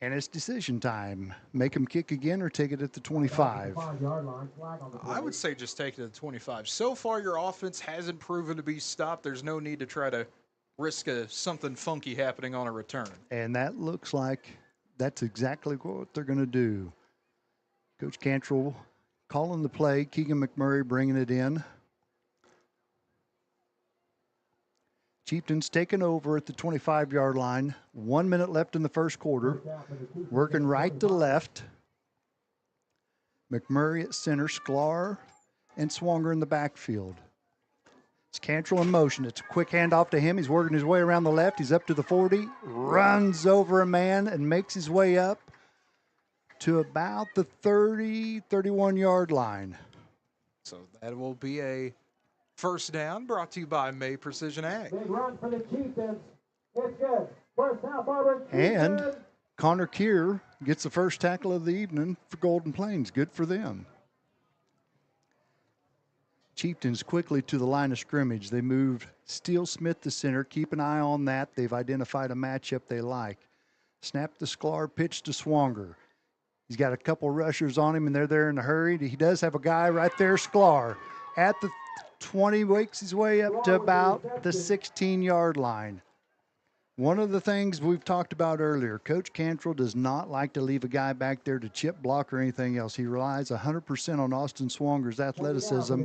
And it's decision time. Make him kick again or take it at the 25. I would say just take it to the 25. So far, your offense hasn't proven to be stopped. There's no need to try to risk something funky happening on a return. And that looks like that's exactly what they're going to do. Coach Cantrell calling the play. Keegan McMurray bringing it in. Chieftains taking over at the 25-yard line. 1 minute left in the first quarter. Working right to left. McMurray at center, Sklar and Swanger in the backfield. It's Cantrell in motion. It's a quick handoff to him. He's working his way around the left. He's up to the 40, runs over a man and makes his way up to about the 30, 31-yard line. So that will be a first down, brought to you by May Precision Ag. Big run for the Chieftains. It's good. First South Barber. And Connor Keir gets the first tackle of the evening for Golden Plains. Good for them. Chieftains quickly to the line of scrimmage. They moved Steele Smith to center. Keep an eye on that. They've identified a matchup they like. Snap the Sklar, pitch to Swanger. He's got a couple rushers on him, and they're there in a hurry. He does have a guy right there, Sklar, at the 20, wakes his way up to about the 16-yard line. One of the things we've talked about earlier, Coach Cantrell does not like to leave a guy back there to chip block or anything else. He relies 100% on Austin Swanger's athleticism.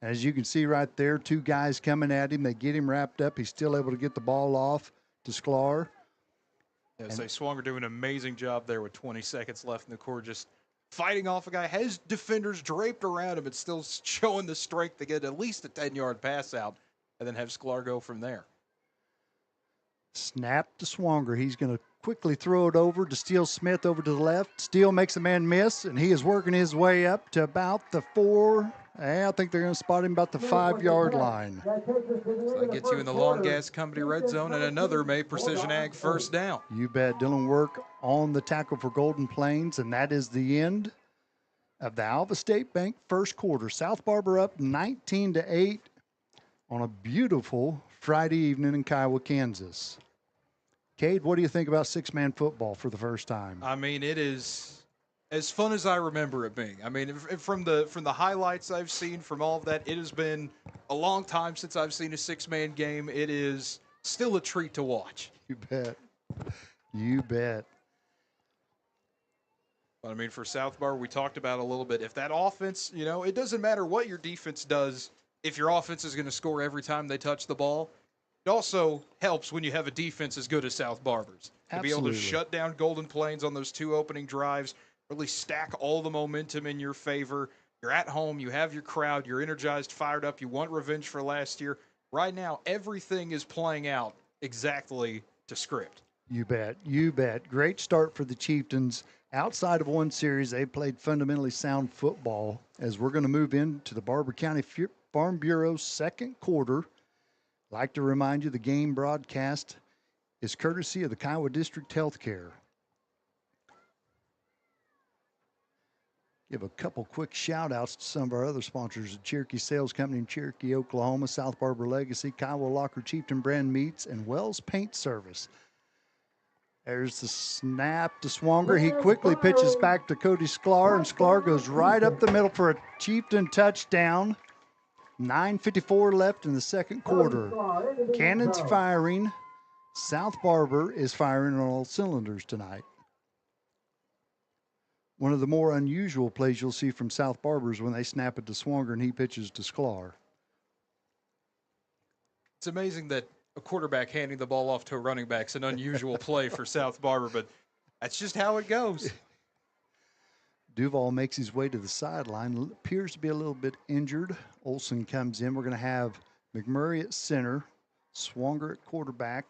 As you can see right there, two guys coming at him. They get him wrapped up. He's still able to get the ball off to Sklar. Yeah, so Swanger doing an amazing job there with 20 seconds left in the quarter, just fighting off a guy, has defenders draped around him, and still showing the strength to get at least a 10-yard pass out and then have Sklar go from there. Snap to Swanger. He's going to quickly throw it over to Steele Smith over to the left. Steele makes a man miss, and he is working his way up to about the 4. I think they're going to spot him about the 5-yard line. So that gets you in the Long Gas Company red zone and another May Precision Ag first down. You bet. Dylan Work on the tackle for Golden Plains, and that is the end of the Alva State Bank first quarter. South Barber up 19-8 on a beautiful Friday evening in Kiowa, Kansas. Cade, what do you think about six-man football for the first time? I mean, it is as fun as I remember it being. I mean, from the highlights I've seen, from all of that, it has been a long time since I've seen a six-man game. It is still a treat to watch. You bet. You bet. I mean, for South Bar, we talked about a little bit. If that offense, it doesn't matter what your defense does. If your offense is going to score every time they touch the ball, it also helps when you have a defense as good as South Barber's to be able to Absolutely. shut down Golden Plains on those 2 opening drives, really stack all the momentum in your favor. You're at home, you have your crowd, you're energized, fired up, you want revenge for last year. Right now, everything is playing out exactly to script. You bet. You bet. Great start for the Chieftains. Outside of one series, they played fundamentally sound football. As we're going to move into the Barber County Farm Bureau's second quarter, I'd like to remind you the game broadcast is courtesy of the Kiowa District Healthcare. Give a couple quick shout outs to some of our other sponsors: the Cherokee Sales Company in Cherokee, Oklahoma, South Barber Legacy, Kiowa Locker Chieftain Brand Meats, and Wells Paint Service. There's the snap to Swanger. He quickly pitches back to Cody Sklar, and Sklar goes right up the middle for a Chieftain touchdown. 9:54 left in the second quarter. Cannon's firing. South Barber is firing on all cylinders tonight. One of the more unusual plays you'll see from South Barber is when they snap it to Swanger and he pitches to Sklar. It's amazing that a quarterback handing the ball off to a running back is an unusual play for South Barber, but that's just how it goes. Duval makes his way to the sideline, appears to be a little bit injured. Olson comes in. We're going to have McMurray at center, Swanger at quarterback.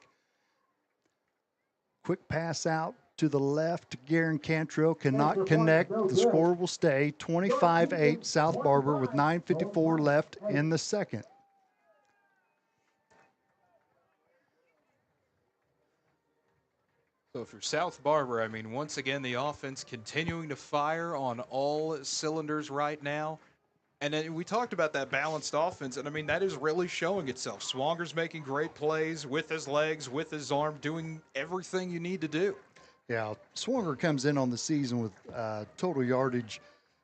Quick pass out to the left. Garen Cantrell cannot connect. The score will stay 25-8 South Barber with 9:54 left in the second. So for South Barber, I mean, once again, the offense continuing to fire on all cylinders right now. And then we talked about that balanced offense, and I mean, that is really showing itself. Swanger's making great plays with his legs, with his arm, doing everything you need to do. Yeah, Swanger comes in on the season with total yardage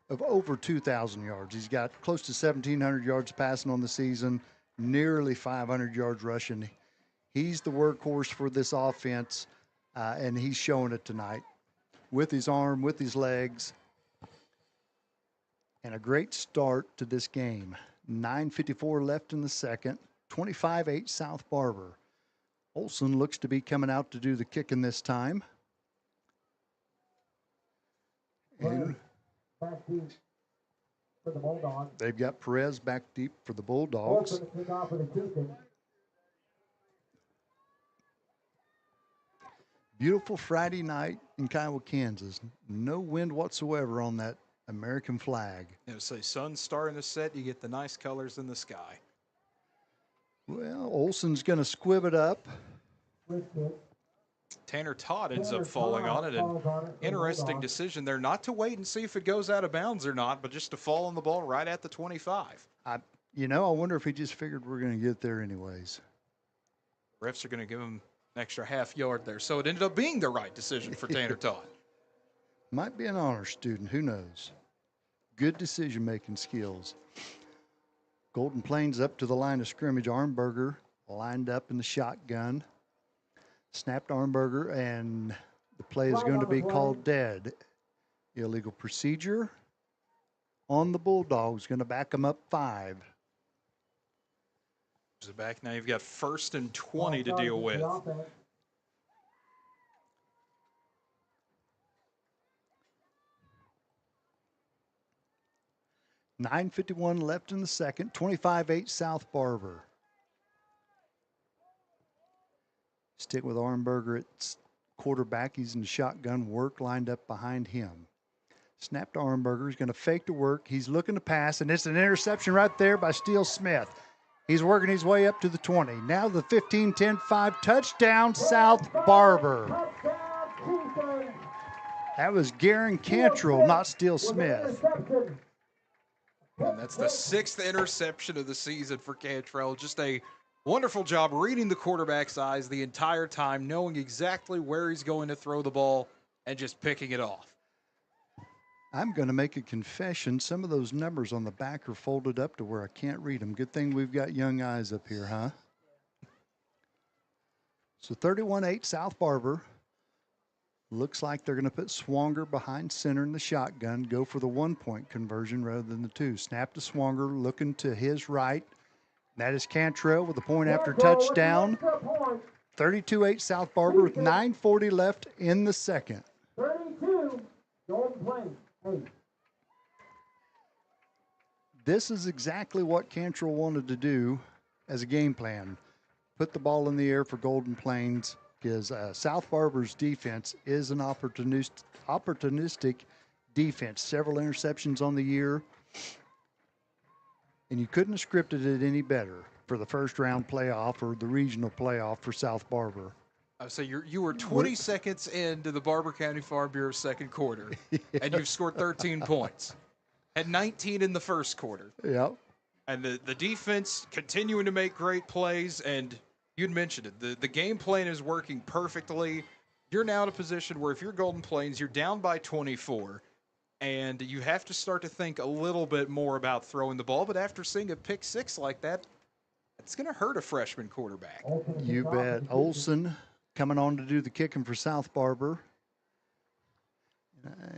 of over 2,000 yards. He's got close to 1,700 yards passing on the season, nearly 500 yards rushing. He's the workhorse for this offense, and he's showing it tonight with his arm, with his legs, and a great start to this game. 9:54 left in the second, 25-8 South Barber. Olson looks to be coming out to do the kicking this time. And Back deep for the Bulldogs. they've got Perez back deep for the Bulldogs. Olson to kick off for the Chieftains. Beautiful Friday night in Kiowa, Kansas. No wind whatsoever on that American flag. Say sun starting to set, you get the nice colors in the sky. Well, Olson's going to squib it up. Quick kick. Tanner Todd ends up falling on it, and interesting decision there not to wait and see if it goes out of bounds or not, but just to fall on the ball right at the 25. I wonder if he just figured we're going to get there anyways. Refs are going to give him an extra half yard there, so it ended up being the right decision for Tanner Todd. Might be an honor student, who knows? Good decision-making skills. Golden Plains up to the line of scrimmage. Armberger lined up in the shotgun. Snapped Armberger, and the play is going to be called dead. Illegal procedure on the Bulldogs, going to back them up 5. Back now, you've got 1st and 20 to deal with. 9:51 left in the second, 25-8 South Barber. Stick with Armberger at quarterback. He's in the shotgun. Work lined up behind him. Snap to Armberger. He's going to fake to work. He's looking to pass, and it's an interception right there by Steele Smith. He's working his way up to the 20. Now the 15, 10, 5. Touchdown, South Barber. That was Garen Cantrell, not Steele Smith. And that's the 6th interception of the season for Cantrell. Just a wonderful job reading the quarterback's eyes the entire time, knowing exactly where he's going to throw the ball and just picking it off. I'm going to make a confession. Some of those numbers on the back are folded up to where I can't read them. Good thing we've got young eyes up here, huh? So 31-8 South Barber. Looks like they're going to put Swanger behind center in the shotgun, go for the 1-point conversion rather than the 2. Snap to Swanger, looking to his right. That is Cantrell with the point after touchdown. 32-8 South Barber with 9:40 left in the second. 32, Golden Plains, 8. This is exactly what Cantrell wanted to do as a game plan. Put the ball in the air for Golden Plains, because South Barber's defense is an opportunistic defense. Several interceptions on the year, and you couldn't have scripted it any better for the first round playoff or the regional playoff for South Barber. So you were 20 seconds into the Barber County Farm Bureau second quarter, and you've scored 13 points. Had 19 in the first quarter. Yep. And the defense continuing to make great plays, and you'd mentioned it. The game plan is working perfectly. You're now in a position where if you're Golden Plains, you're down by 24, and you have to start to think a little bit more about throwing the ball. But after seeing a pick six like that, it's going to hurt a freshman quarterback. You bet. Olson coming on to do the kicking for South Barber.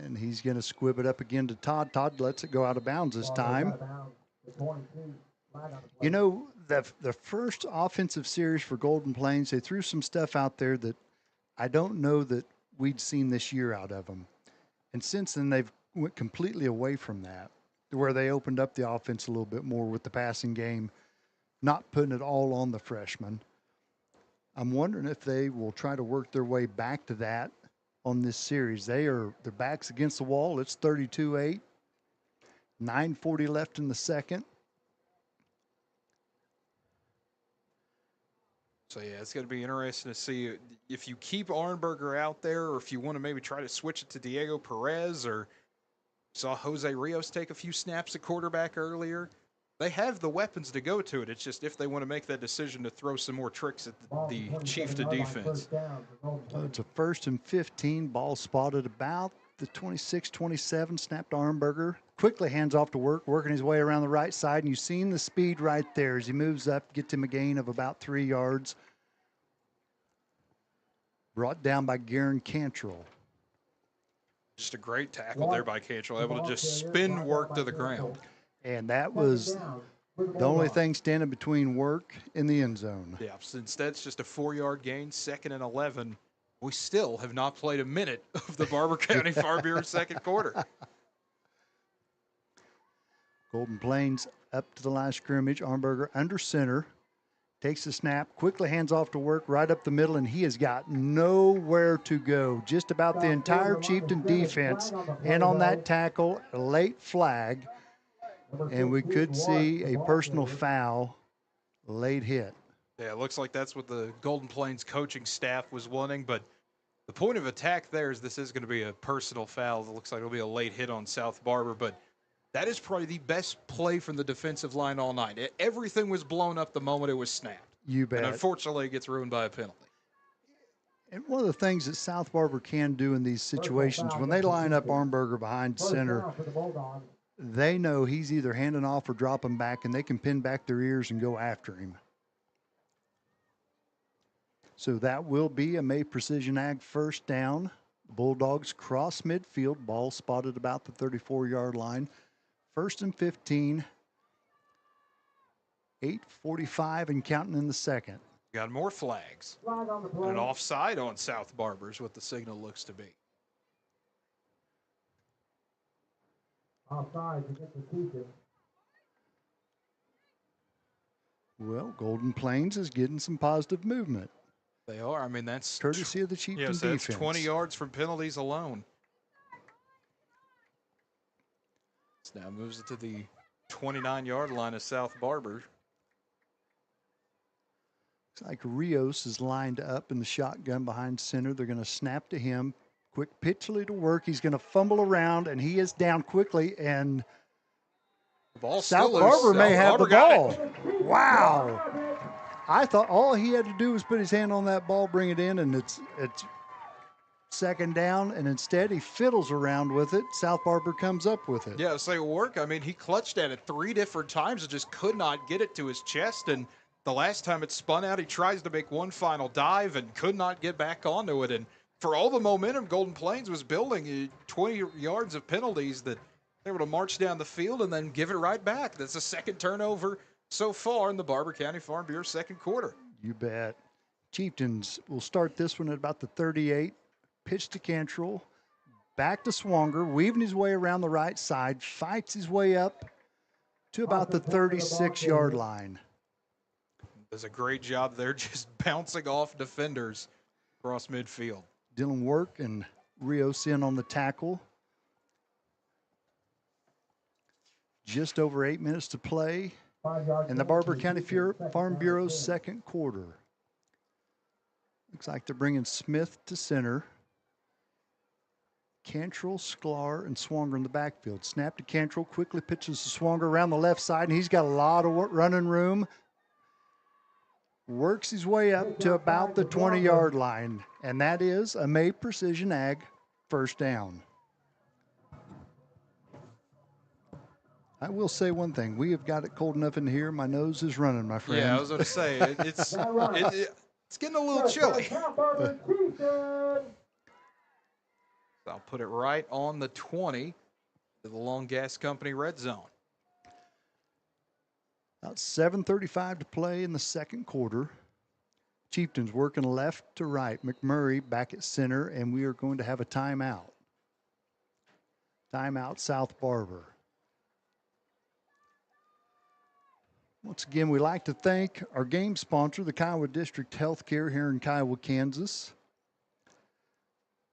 And he's going to squib it up again to Todd. Todd lets it go out of bounds this time. You know, the first offensive series for Golden Plains, they threw some stuff out there that I don't know that we'd seen this year out of them. And since then, they've went completely away from that, to where they opened up the offense a little bit more with the passing game, not putting it all on the freshmen. I'm wondering if they will try to work their way back to that on this series. Their backs against the wall. It's 32-8. 9:40 left in the second. So, yeah, it's going to be interesting to see if you keep Arnberger out there, or if you want to maybe try to switch it to Diego Perez, or saw Jose Rios take a few snaps at quarterback earlier. They have the weapons to go to it. It's just if they want to make that decision to throw some more tricks at the Chieftain defense. So it's a 1st and 15. Ball spotted about the 26-27. Snapped to Arnberger. Quickly hands off to working his way around the right side. And you've seen the speed right there as he moves up, gets him a gain of about 3 yards. Brought down by Garen Cantrell. Just a great tackle there by Cantrell, able to just spin work to the ground. And that was the only thing standing between work and the end zone. Yeah, instead it's just a 4-yard gain, 2nd and 11. We still have not played a minute of the Barber County Farm Bureau second quarter. Golden Plains up to the line of scrimmage. Arnberger under center. Takes the snap, quickly hands off to work right up the middle, and he has got nowhere to go. Just about the entire Chieftain defense in on that tackle, a late flag, and we could see a personal foul, late hit. Yeah, it looks like that's what the Golden Plains coaching staff was wanting, but the point of attack there is this is going to be a personal foul. It looks like it'll be a late hit on South Barber, but that is probably the best play from the defensive line all night. Everything was blown up the moment it was snapped. You bet. And unfortunately, it gets ruined by a penalty. And one of the things that South Barber can do in these situations, when they line up Arnberger behind center, they know he's either handing off or dropping back, and they can pin back their ears and go after him. So that will be a May Precision Ag first down. Bulldogs cross midfield, ball spotted about the 34-yard line. 1st and 15, 8:45 and counting in the second. Got more flags. An offside on South Barber is what the signal looks to be. Offside to get the Chieftain. Well, Golden Plains is getting some positive movement. They are. I mean, that's courtesy of the Chieftain defense. Defense. That's 20 yards from penalties alone. Now moves it to the 29-yard line of South Barber. Looks like Rios is lined up in the shotgun behind center. They're going to snap to him. Quick pitch lead to work. He's going to fumble around, and he is down quickly. And South Barber may have the ball. Wow. I thought all he had to do was put his hand on that ball, bring it in, and it's second down, and instead he fiddles around with it. South Barber comes up with it. Yeah, say work. I mean, he clutched at it 3 different times and just could not get it to his chest. And the last time it spun out, he tries to make one final dive and could not get back onto it. And for all the momentum Golden Plains was building, 20 yards of penalties that they were able to march down the field and then give it right back. That's the second turnover so far in the Barber County Farm Bureau second quarter. You bet. Chieftains will start this one at about the 38. Pitch to Cantrell. Back to Swanger, weaving his way around the right side, fights his way up to about the 36-yard line. Does a great job there just bouncing off defenders across midfield. Dylan Work and Rios in on the tackle. Just over 8 minutes to play in the Barber County Farm Bureau's second quarter. Looks like they're bringing Smith to center. Cantrell, Sklar, and Swanger in the backfield. Snap to Cantrell, quickly pitches to Swanger around the left side, and he's got a lot of running room. Works his way up to about the 20-yard line, and that is a May Precision Ag first down. I will say one thing. We have got it cold enough in here. My nose is running, my friend. Yeah, I was going to say, it's getting a little chilly. I'll put it right on the 20 to the Long Gas Company red zone. About 7:35 to play in the second quarter. Chieftains working left to right. McMurray back at center, and we are going to have a timeout. Timeout, South Barber. Once again, we'd like to thank our game sponsor, the Kiowa District Healthcare here in Kiowa, Kansas.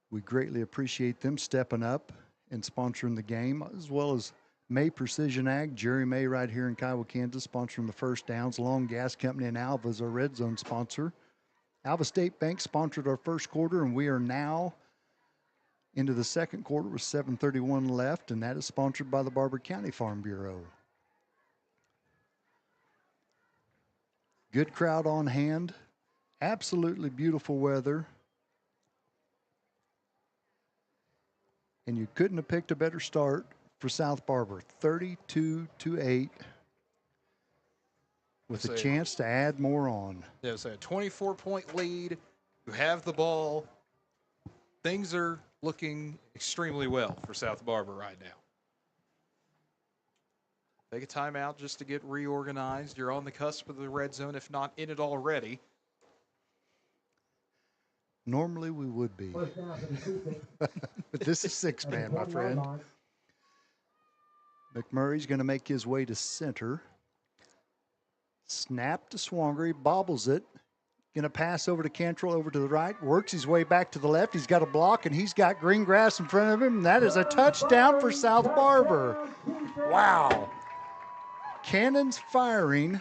We greatly appreciate them stepping up and sponsoring the game, as well as May Precision Ag, Jerry May right here in Kiowa, Kansas, sponsoring the first downs. Long Gas Company and Alva is our red zone sponsor. Alva State Bank sponsored our first quarter, and we are now into the second quarter with 7:31 left, and that is sponsored by the Barber County Farm Bureau. Good crowd on hand. Absolutely beautiful weather. And you couldn't have picked a better start for South Barber. 32-8 with a chance to add more on. Yeah, so a 24-point lead. You have the ball. Things are looking extremely well for South Barber right now. Take a timeout just to get reorganized. You're on the cusp of the red zone, if not in it already. Normally we would be. But this is six-man, my friend. McMurray's going to make his way to center. Snap to Swanger. He bobbles it. Going to pass over to Cantrell over to the right. Works his way back to the left. He's got a block, and he's got green grass in front of him. And that is a touchdown for South Barber. Wow. Cannons firing.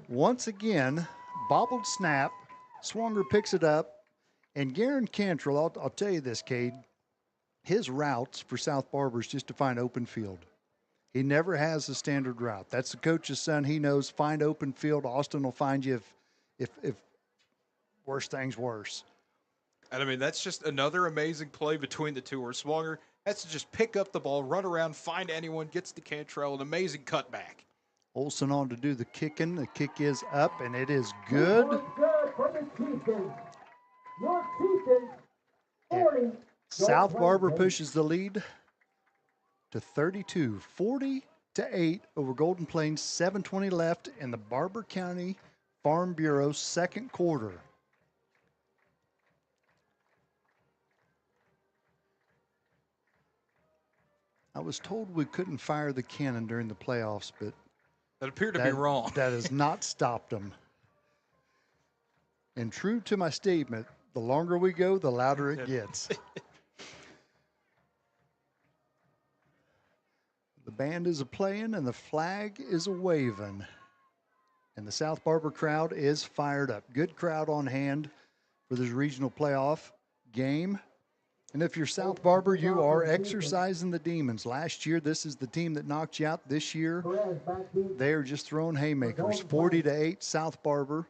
Once again, bobbled snap. Swanger picks it up. And Garen Cantrell, I'll tell you this, Cade, his routes for South Barber is just to find open field. He never has a standard route. That's the coach's son. He knows find open field. Austin will find you if worse things worse. And I mean, that's just another amazing play between the two where Swanger has to just pick up the ball, run around, find anyone, gets to Cantrell, an amazing cutback. Olsen on to do the kicking. The kick is up, and it is good. South Barber pushes the lead to 32, 40-8 over Golden Plains. 7:20 left in the Barber County Farm Bureau second quarter. I was told we couldn't fire the cannon during the playoffs, but that appeared to be wrong. That has not stopped them. And true to my statement, the longer we go, the louder it gets. The band is a-playing and the flag is a-waving. And the South Barber crowd is fired up. Good crowd on hand for this regional playoff game. And if you're South Barber, you are exercising the demons. Last year, this is the team that knocked you out. This year, they are just throwing haymakers. 40-8, South Barber.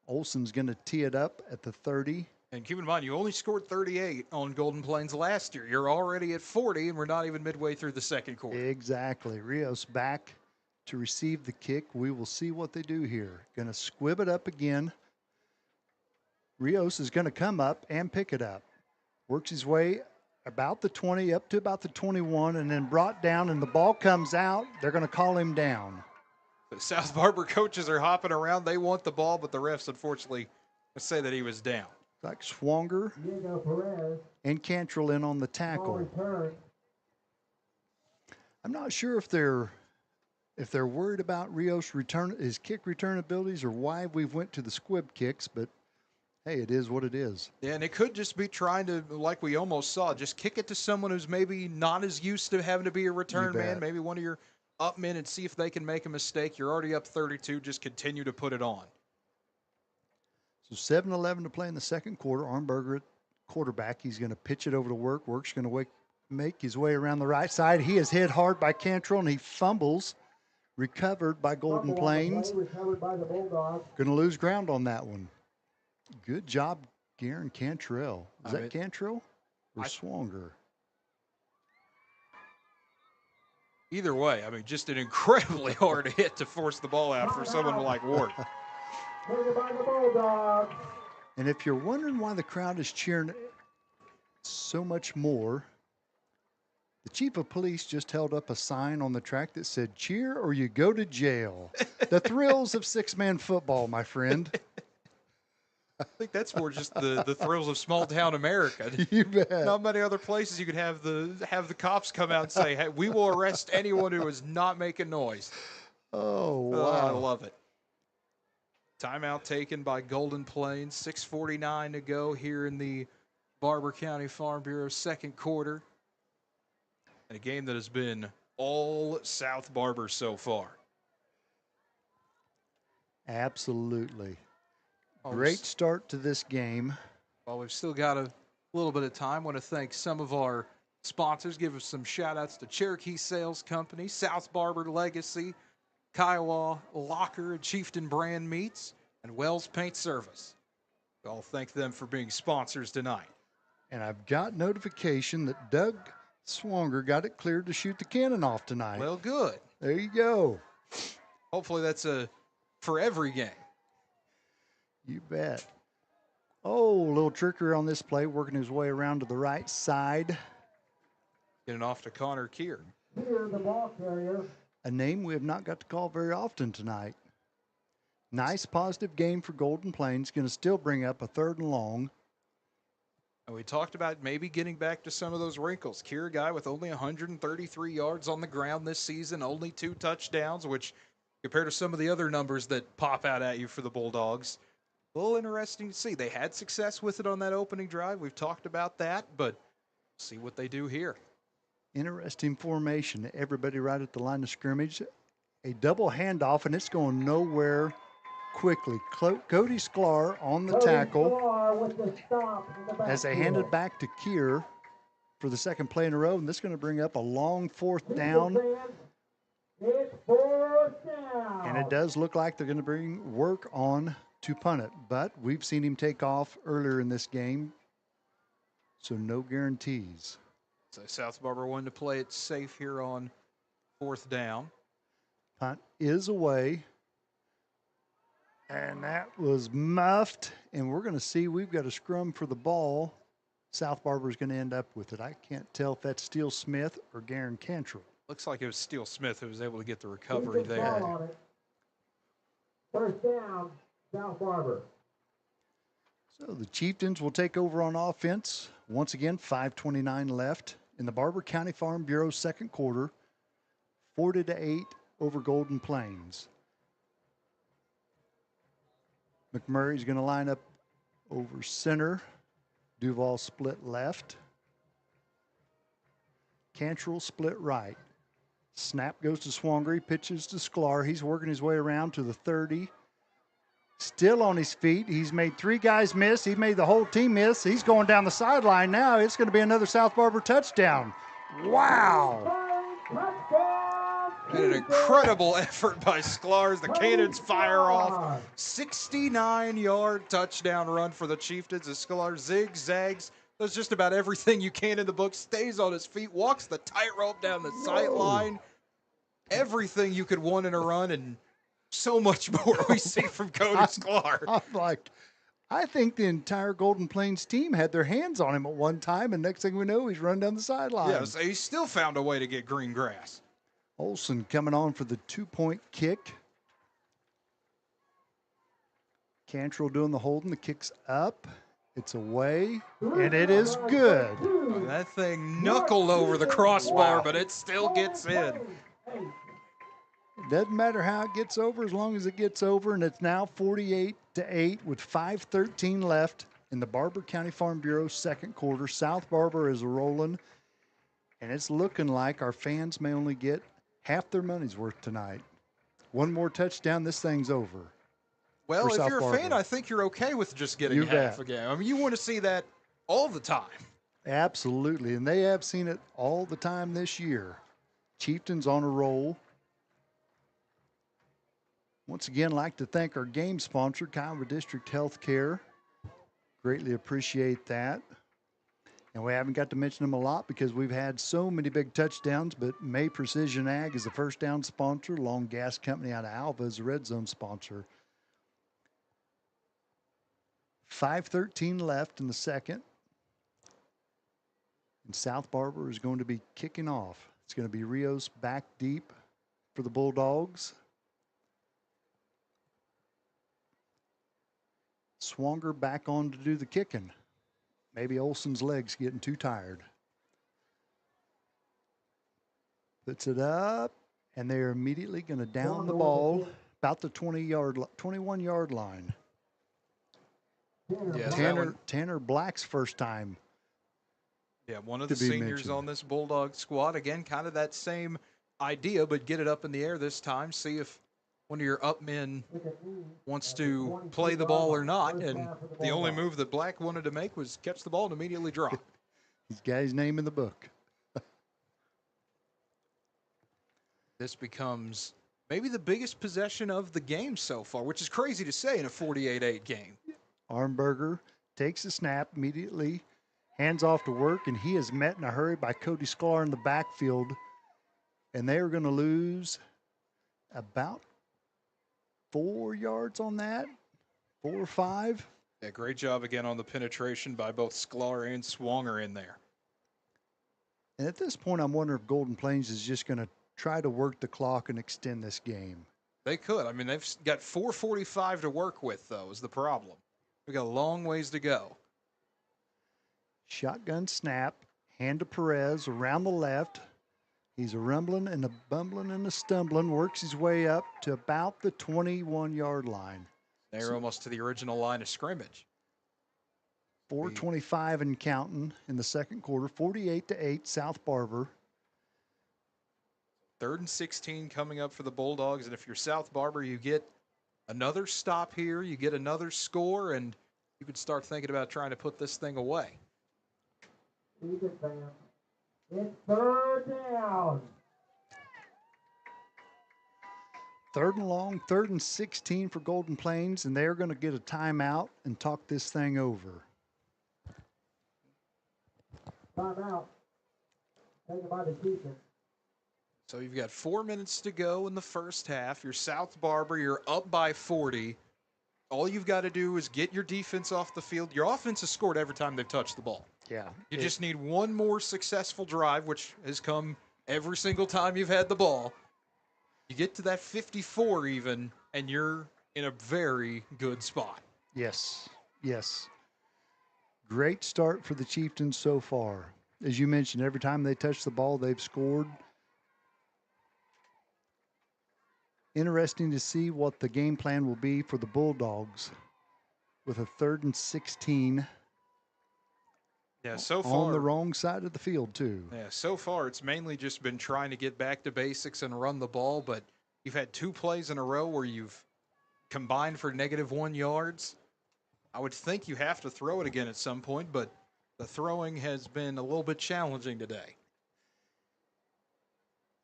Olsen's going to tee it up at the 30. And keep in mind, you only scored 38 on Golden Plains last year. You're already at 40, and we're not even midway through the second quarter. Exactly. Rios back to receive the kick. We will see what they do here. Going to squib it up again. Rios is going to come up and pick it up. Works his way about the 20, up to about the 21, and then brought down, and the ball comes out. They're going to call him down. The South Barber coaches are hopping around. They want the ball, but the refs, unfortunately, say that he was down. Like Swanger Diego Perez. and Cantrell in on the Ball tackle. return. I'm not sure if they're worried about Rios' his kick return abilities, or why we've went to the squib kicks, but hey, it is what it is. Yeah, and it could just be trying to, like we almost saw, just kick it to someone who's maybe not as used to having to be a return man, maybe one of your up men, and see if they can make a mistake. You're already up 32, just continue to put it on. So 7-11 to play in the second quarter. Armberger at quarterback. He's going to pitch it over to Work. Work's going to make his way around the right side. He is hit hard by Cantrell, and he fumbles. Recovered by Golden Plains. Recovered by the Bulldogs. Going to lose ground on that one. Good job, Garen Cantrell. Is that Cantrell or Swanger? Either way, I mean, just an incredibly hard hit to force the ball out for someone like Ward. Taken by the Bulldogs. And if you're wondering why the crowd is cheering so much more, the chief of police just held up a sign on the track that said, "Cheer or you go to jail." The thrills of six-man football, my friend. I think that's more just the thrills of small-town America. You bet. Not many other places you could have the cops come out and say, "Hey, we will arrest anyone who is not making noise." Oh, wow. Oh, I love it. Timeout taken by Golden Plains. 6:49 to go here in the Barber County Farm Bureau second quarter. And a game that has been all South Barber so far. Absolutely. Great start to this game. Well, we've still got a little bit of time. I want to thank some of our sponsors. Give us some shout-outs to Cherokee Sales Company, South Barber Legacy, Kiowa Locker and Chieftain Brand Meats, and Wells Paint Service. I'll thank them for being sponsors tonight. And I've got notification that Doug Swanger got it cleared to shoot the cannon off tonight. Well, good. There you go. Hopefully that's for every game. You bet. Oh, a little trickery on this play, working his way around to the right side. Getting off to Connor Keir. Here, the ball carrier. A name we have not got to call very often tonight. Nice positive game for Golden Plains. Going to still bring up a 3rd and long. And we talked about maybe getting back to some of those wrinkles. Keir, a guy with only 133 yards on the ground this season, only 2 touchdowns, which compared to some of the other numbers that pop out at you for the Bulldogs, a little interesting to see. They had success with it on that opening drive. We've talked about that, but see what they do here. Interesting formation. Everybody right at the line of scrimmage. A double handoff, and it's going nowhere quickly. Cody Sklar on the tackle With the stop in the as they hand it back to Keir for the second play in a row, and this is going to bring up a long 4th down. It's 4th down. And it does look like they're going to bring Work on to punt it, but we've seen him take off earlier in this game, so no guarantees. So South Barber wanted to play it safe here on 4th down. Punt is away. And that was muffed. And we're going to see we've got a scrum for the ball. South Barber is going to end up with it. I can't tell if that's Steele Smith or Garen Cantrell. Looks like it was Steele Smith who was able to get the recovery there. 1st down, South Barber. So the Chieftains will take over on offense. Once again, 5:29 left in the Barber County Farm Bureau second quarter. 40-8 over Golden Plains. McMurray's going to line up over center. Duval split left. Cantrell split right. Snap goes to Swanger. He pitches to Sklar. He's working his way around to the 30. Still on his feet. He's made 3 guys miss. He made the whole team miss. He's going down the sideline now. It's going to be another South Barber touchdown. Wow. And an incredible effort by Sklar as the Cannons fire off. 69-yard touchdown run for the Chieftains as Sklar zigzags, does just about everything you can in the book, stays on his feet, walks the tightrope down the sideline. Everything you could want in a run and so much more we see from Cody Sklar. I'm like, I think the entire Golden Plains team had their hands on him at one time, and next thing we know, he's run down the sideline. Yeah, so he still found a way to get green grass. Olson coming on for the 2-point kick. Cantrell doing the holding. The kick's up. It's away, and it is good. Oh, that thing knuckled over the crossbar, Wow. but it still gets in. It doesn't matter how it gets over as long as it gets over, and it's now 48-8 with 5:13 left in the Barber County Farm Bureau second quarter. South Barber is rolling, and it's looking like our fans may only get half their money's worth tonight. One more touchdown, this thing's over. Well, if South you're a fan, Barber. I think you're okay with just getting You half bet. a game. I mean, you want to see that all the time. Absolutely, and they have seen it all the time this year. Chieftains on a roll. Once again, like to thank our game sponsor, Kiowa District Healthcare. Greatly appreciate that. And we haven't got to mention them a lot because we've had so many big touchdowns, but May Precision Ag is the first down sponsor. Long Gas Company out of Alva is the red zone sponsor. 5:13 left in the second. And South Barber is going to be kicking off. It's going to be Rios back deep for the Bulldogs. Swanger back on to do the kicking. Maybe Olson's legs getting too tired. Puts it up, and they're immediately going to down the ball about the 21-yard line. Yeah, Tanner Black's first time. Yeah, one of the to be seniors mentioned. on this Bulldog squad. Again, kind of that same idea, but get it up in the air this time. See if one of your up men wants to play the ball or not. And the only move that Black wanted to make was catch the ball and immediately drop. He's got his name in the book. This becomes maybe the biggest possession of the game so far, which is crazy to say in a 48-8 game. Armberger takes the snap immediately, hands off to Work, and he is met in a hurry by Cody Sklar in the backfield. And they are going to lose about 4 yards on that, 4 or 5. Yeah, great job again on the penetration by both Sklar and Swanger in there. And at this point, I'm wondering if Golden Plains is just going to try to work the clock and extend this game. They could. I mean, they've got 4:45 to work with, though, is the problem. We got a long ways to go. Shotgun snap, hand to Perez around the left. He's a rumbling and a bumbling and a stumbling, works his way up to about the 21-yard line. They're almost to the original line of scrimmage. 4:25 and counting in the second quarter, 48-8, South Barber. 3rd and 16 coming up for the Bulldogs. And if you're South Barber, you get another stop here, you get another score, and you could start thinking about trying to put this thing away. Keep it, fam. It's 3rd down. 3rd and long, 3rd and 16 for Golden Plains, and they're going to get a timeout and talk this thing over. Timeout. Taken by the Chieftains. So you've got 4 minutes to go in the first half. You're South Barber, you're up by 40. All you've got to do is get your defense off the field. Your offense has scored every time they've touched the ball. Yeah. You just need one more successful drive, which has come every single time you've had the ball. You get to that 54 even, and you're in a very good spot. Yes. Great start for the Chieftains so far. As you mentioned, every time they touch the ball, they've scored. Interesting to see what the game plan will be for the Bulldogs with a 3rd and 16. Yeah, so far On the wrong side of the field, too. Yeah, so far it's mainly just been trying to get back to basics and run the ball, but you've had 2 plays in a row where you've combined for -1 yards. I would think you have to throw it again at some point, but the throwing has been a little bit challenging today.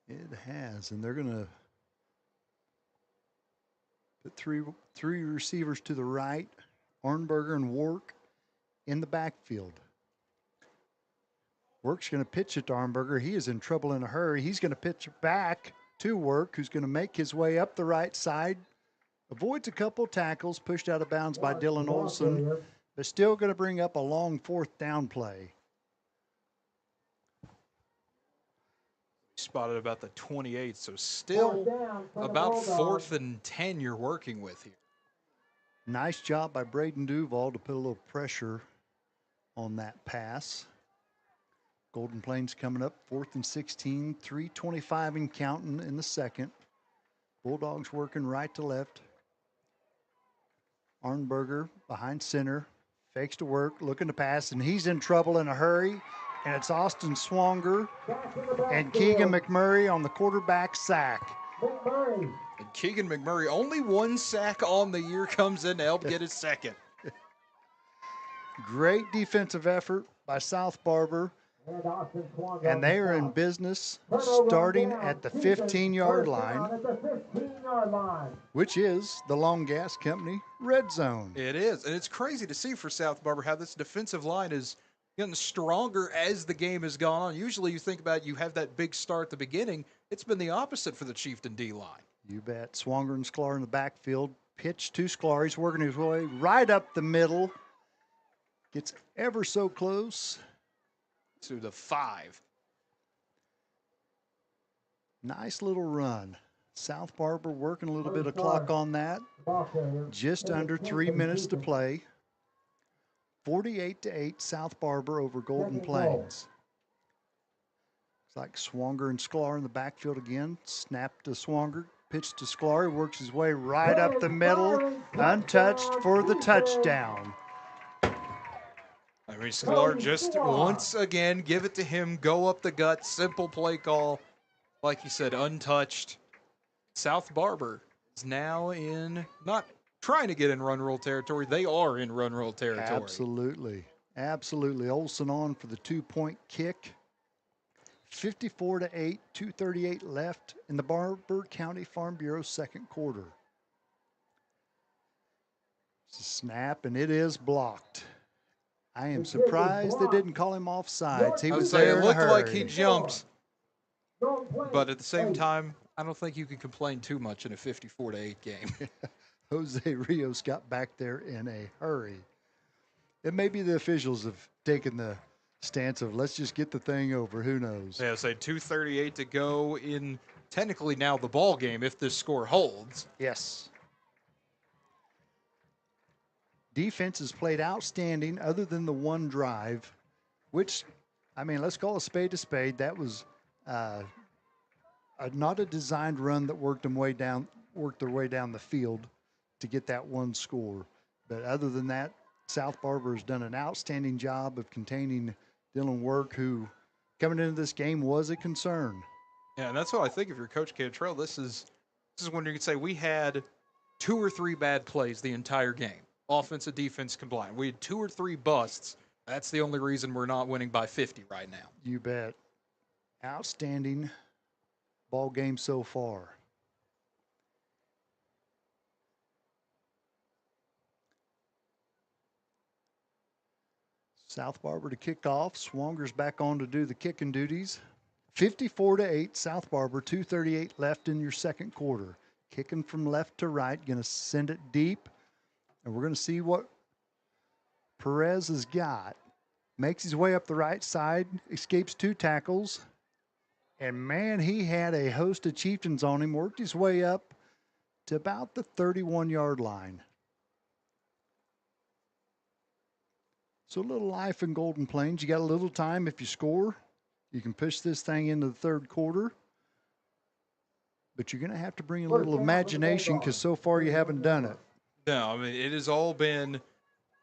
It has, and they're going to put three receivers to the right, Arnberger and Work in the backfield. Work's going to pitch it to Arnberger. He is in trouble in a hurry. He's going to pitch it back to Work, who's going to make his way up the right side Avoids a couple tackles, pushed out of bounds by Dylan Olson, but still going to bring up a long 4th down play. Spotted about the 28, so still about 4th and 10 you're working with here. Nice job by Braden Duval to put a little pressure on that pass. Golden Plains coming up 4th and 16, 3:25 and counting in the second. Bulldogs working right to left. Arnberger behind center, fakes to work, looking to pass, and he's in trouble in a hurry. And it's Austin Swanger and Keegan McMurray on the quarterback sack. And Keegan McMurray, only 1 sack on the year, comes in to help get his second. Great defensive effort by South Barber. And they are in business starting at the 15-yard line, which is the Long Gas Company red zone. It is, and it's crazy to see for South Barber how this defensive line is getting stronger as the game has gone on. Usually you think about you have that big start at the beginning. It's been the opposite for the Chieftain D-line. You bet. Swanger and Sklar in the backfield. Pitch to Sklar. He's working his way right up the middle. Gets ever so close to the 5. Nice little run. South Barber working a little bit of clock on that. Just under 3 minutes to play. 48-8 South Barber over Golden Plains. Looks like Swanger and Sklar in the backfield again. Snap to Swanger. Pitch to Sklar. He works his way right up the middle. Untouched for the touchdown. I mean, Sklar just once again, give it to him, go up the gut, simple play call. Like you said, untouched. South Barber is now in, not trying to get in run rule territory. They are in run rule territory. Absolutely. Absolutely. Olsen on for the 2-point kick. 54-8, 2:38 left in the Barber County Farm Bureau second quarter. It's a snap, and it is blocked. I am surprised they didn't call him offsides. He was there it in a looked hurry. like he jumped, but at the same time, I don't think you can complain too much in a 54-8 game. Jose Rios got back there in a hurry. It may be the officials have taken the stance of let's just get the thing over. Who knows? Yeah, say 2:38 to go in technically now the ball game if this score holds. Yes. Defense has played outstanding other than the one drive, which, I mean, let's call a spade a spade. That was not a designed run that worked their way down the field to get that one score. But other than that, South Barber has done an outstanding job of containing Dylan Work, who coming into this game was a concern. Yeah, and that's what I think if you're Coach Cantrell, this is when you can say we had 2 or 3 bad plays the entire game. Offense and defense combined. We had 2 or 3 busts. That's the only reason we're not winning by 50 right now. You bet. Outstanding ball game so far. South Barber to kick off. Swanger's back on to do the kicking duties. 54-8, South Barber, 2:38 left in your second quarter. Kicking from left to right, going to send it deep. And we're going to see what Perez has got. Makes his way up the right side, escapes 2 tackles. And, man, he had a host of Chieftains on him, worked his way up to about the 31-yard line. So a little life in Golden Plains. You got a little time if you score. You can push this thing into the third quarter. But you're going to have to bring a little imagination because so far you haven't done it. No, I mean, it has all been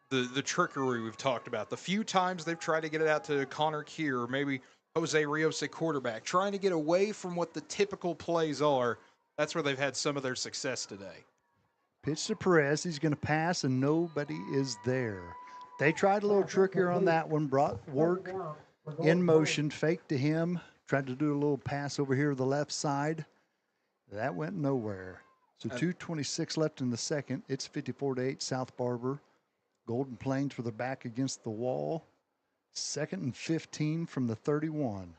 the trickery we've talked about. The few times they've tried to get it out to Connor Keir or maybe Jose Rios at quarterback, trying to get away from what the typical plays are, that's where they've had some of their success today. Pitch to Perez. He's going to pass, and nobody is there. They tried a little trickier on that one, brought Work in motion, fake to him, tried to do a little pass over here to the left side. That went nowhere. So 2:26 left in the second. It's 54-8 South Barber. Golden Plains with their back against the wall. 2nd and 15 from the 31.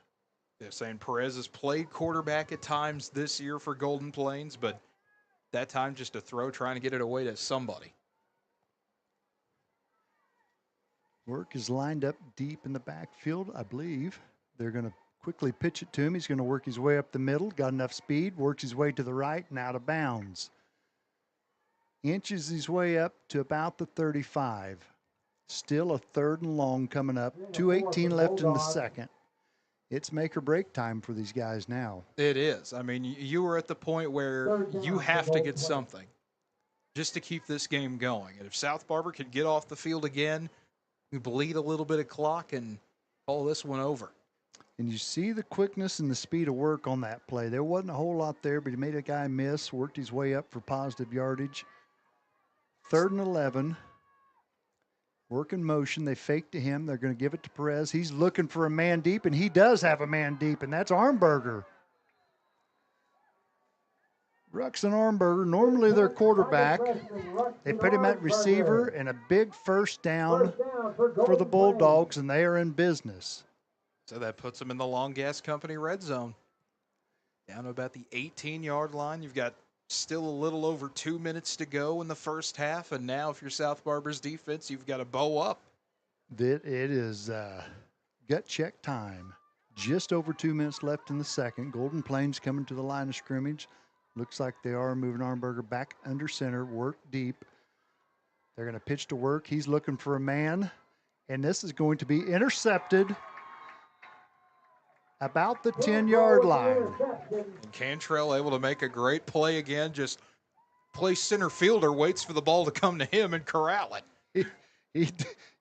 They're saying Perez has played quarterback at times this year for Golden Plains, but That time just a throw, trying to get it away to somebody. Work is lined up deep in the backfield, I believe. They're going to quickly pitch it to him. He's going to work his way up the middle, got enough speed, works his way to the right and out of bounds. Inches his way up to about the 35. Still a 3rd and long coming up. 2:18 left in the second. It's make or break time for these guys now. It is. I mean, you were at the point where you have to get something just to keep this game going. And if South Barber could get off the field again, we bleed a little bit of clock and call this one over. And you see the quickness and the speed of work on that play. There wasn't a whole lot there, but he made a guy miss, worked his way up for positive yardage. 3rd and 11. Work in motion. They fake to him. They're going to give it to Perez. He's looking for a man deep, and he does have a man deep, and that's Armberger. Rux and Armberger, normally their quarterback. They put him at receiver, and a big first down for the Bulldogs, and they are in business. So that puts them in the Long Gas Company red zone. Down to about the 18-yard line. You've got still a little over 2 minutes to go in the first half, and now if you're South Barber's defense, you've got to bow up. It is gut check time. Just over 2 minutes left in the second. Golden Plains coming to the line of scrimmage. Looks like they are moving Armberger back under center, work deep. They're going to pitch to work. He's looking for a man, and this is going to be intercepted about the 10-yard line. And Cantrell able to make a great play again, just play center fielder, waits for the ball to come to him and corral it.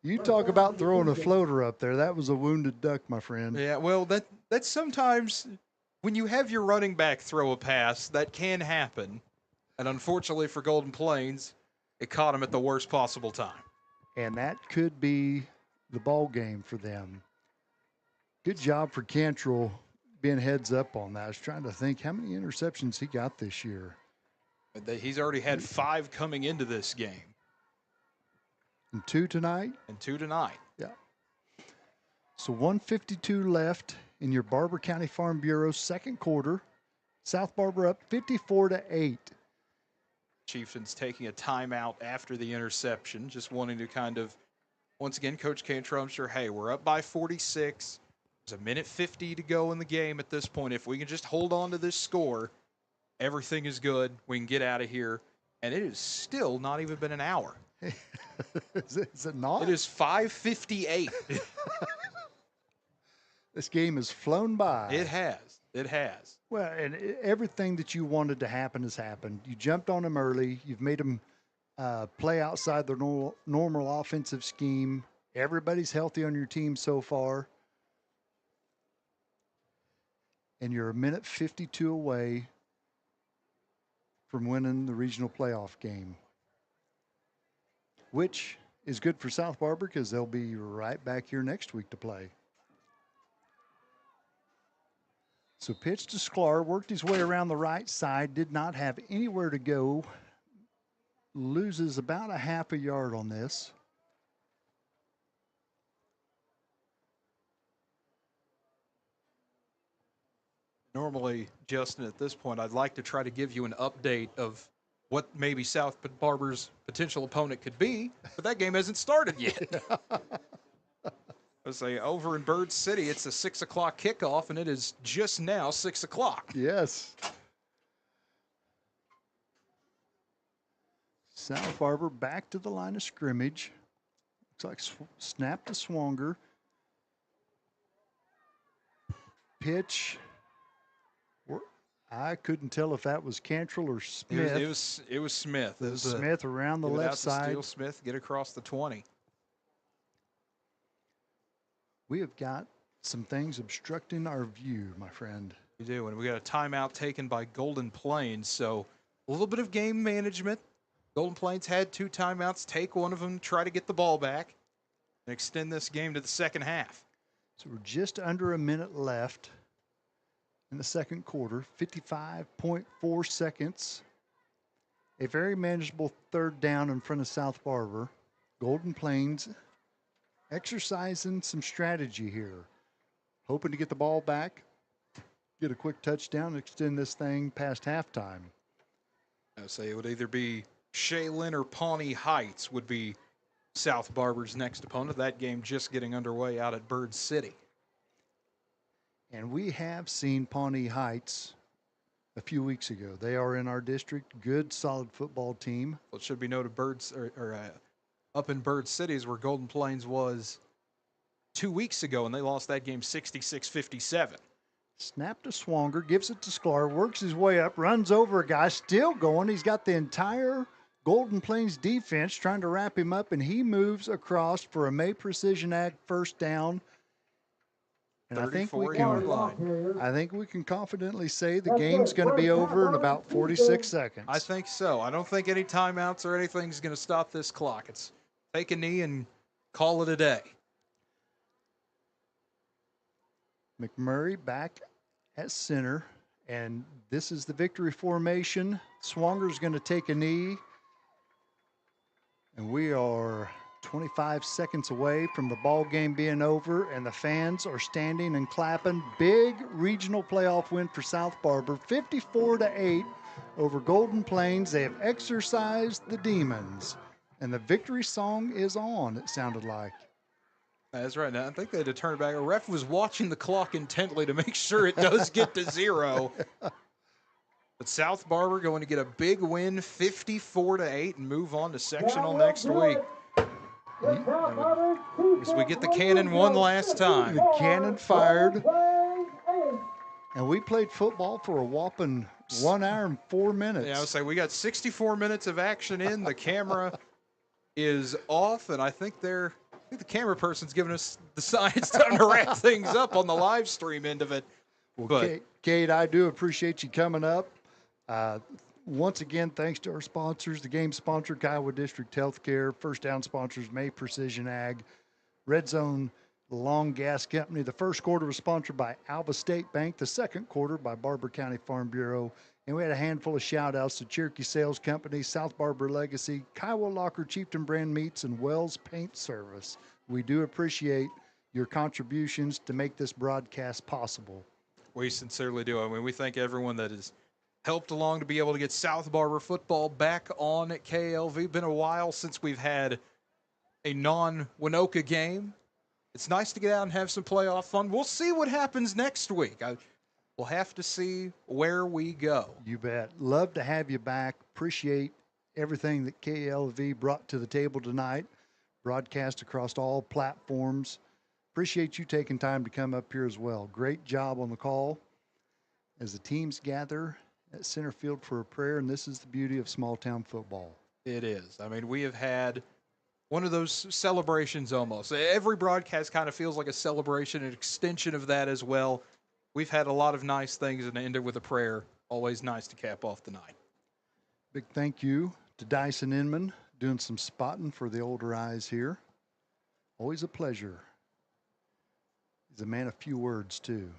You talk about throwing a floater up there. That was a wounded duck, my friend. Yeah, well, that's sometimes when you have your running back throw a pass, that can happen. And unfortunately for Golden Plains, it caught him at the worst possible time. And that could be the ball game for them. Good job for Cantrell being heads up on that. I was trying to think how many interceptions he got this year. He's already had 5 coming into this game. And 2 tonight? And 2 tonight. Yeah. So 1:52 left in your Barber County Farm Bureau second quarter. South Barber up 54-8. Chieftains taking a timeout after the interception, just wanting to kind of, once again, Coach Cantrell, I'm sure, hey, we're up by 46. There's a minute 50 to go in the game at this point. If we can just hold on to this score, everything is good. We can get out of here. And it is still not even been an hour. Is it not? It is 5:58. This game has flown by. It has. It has. Well, and everything that you wanted to happen has happened. You jumped on them early. You've made them play outside their normal offensive scheme. Everybody's healthy on your team so far. And you're a minute 52 away from winning the regional playoff game, which is good for South Barber because they'll be right back here next week to play. So pitch to Sklar, worked his way around the right side, did not have anywhere to go, loses about a half a yard on this. Normally, Justin, at this point, I'd like to try to give you an update of what maybe South Barber's potential opponent could be, but that game hasn't started yet. Let's say over in Bird City, it's a 6 o'clock kickoff, and it is just now 6 o'clock. Yes. South Barber back to the line of scrimmage. Looks like snap to Swanger. Pitch. I couldn't tell if that was Cantrell or Smith. It was Smith. It was Smith around the left side. Steele Smith, get across the 20. We have got some things obstructing our view, my friend. We do, and we got a timeout taken by Golden Plains, so a little bit of game management. Golden Plains had 2 timeouts. Take one of them, try to get the ball back, and extend this game to the second half. So we're just under a minute left in the second quarter, 55.4 seconds. A very manageable third down in front of South Barber. Golden Plains exercising some strategy here, hoping to get the ball back, get a quick touchdown, extend this thing past halftime. I would say it would either be Shaylin or Pawnee Heights would be South Barber's next opponent. That game just getting underway out at Bird City. And we have seen Pawnee Heights a few weeks ago. They are in our district. Good, solid football team. Well, it should be noted, up in Bird City is where Golden Plains was 2 weeks ago, and they lost that game 66-57. Snap to Swanger, gives it to Sklar, works his way up, runs over a guy, still going. He's got the entire Golden Plains defense trying to wrap him up, and he moves across for a May Precision Ag first down. And I think we can confidently say the game's going to be over in about 46 seconds. I think so. I don't think any timeouts or anything is going to stop this clock. It's take a knee and call it a day. McMurray back at center, and this is the victory formation. Swanger's going to take a knee, and we are 25 seconds away from the ball game being over, and the fans are standing and clapping. Big regional playoff win for South Barber, 54-8 over Golden Plains. They have exorcised the demons, and the victory song is on, it sounded like. That's right. Now, I think they had to turn it back. A ref was watching the clock intently to make sure it does get to 0. But South Barber going to get a big win, 54-8, and move on to sectional next week. As we get the cannon one last time. The cannon fired. And we played football for a whopping 1 hour and 4 minutes. Yeah, I would say we got 64 minutes of action in. The camera is off, and I think the camera person's giving us the sign it's time to wrap things up on the live stream end of it. Well, Kate, I do appreciate you coming up. Once again, thanks to our sponsors, the game sponsor, Kiowa District Healthcare, First Down sponsors, May Precision Ag, Red Zone, the Long Gas Company. The first quarter was sponsored by Alva State Bank, the second quarter by Barber County Farm Bureau. And we had a handful of shout-outs to Cherokee Sales Company, South Barber Legacy, Kiowa Locker, Chieftain Brand Meats, and Wells Paint Service. We do appreciate your contributions to make this broadcast possible. We sincerely do. I mean, we thank everyone that has helped along to be able to get South Barber football back on at KLV. Been a while since we've had a non-Winoka game. It's nice to get out and have some playoff fun. We'll see what happens next week. We'll have to see where we go. You bet. Love to have you back. Appreciate everything that KLV brought to the table tonight. Broadcast across all platforms. Appreciate you taking time to come up here as well. Great job on the call as the teams gather at center field for a prayer, and this is the beauty of small town football. It is. I mean, we have had one of those celebrations almost. Every broadcast kind of feels like a celebration, an extension of that as well. We've had a lot of nice things and ended with a prayer. Always nice to cap off the night. Big thank you to Dyson Inman, doing some spotting for the older eyes here. Always a pleasure. He's a man of few words, too.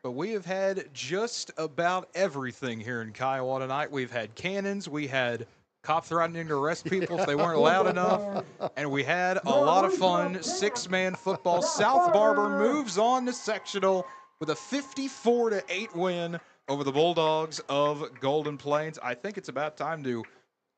But we have had just about everything here in Kiowa tonight. We've had cannons. We had cops threatening to arrest people if they weren't loud enough. And we had a lot of fun. Six-man football. South Barber moves on to sectional with a 54-8 win over the Bulldogs of Golden Plains. I think it's about time to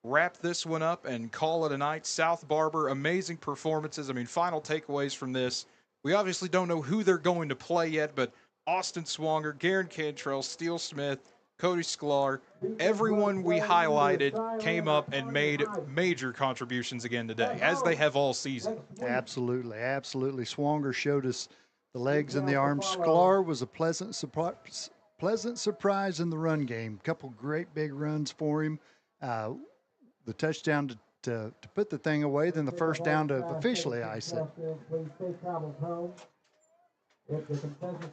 wrap this one up and call it a night. South Barber, amazing performances. I mean, final takeaways from this. We obviously don't know who they're going to play yet, but Austin Swanger, Garen Cantrell, Steele Smith, Cody Sklar, everyone we highlighted came up and made major contributions again today, as they have all season. Absolutely, absolutely. Swanger showed us the legs and the arms. Sklar was a pleasant surprise in the run game. Couple great big runs for him. The touchdown to put the thing away, then the first down to officially ice it.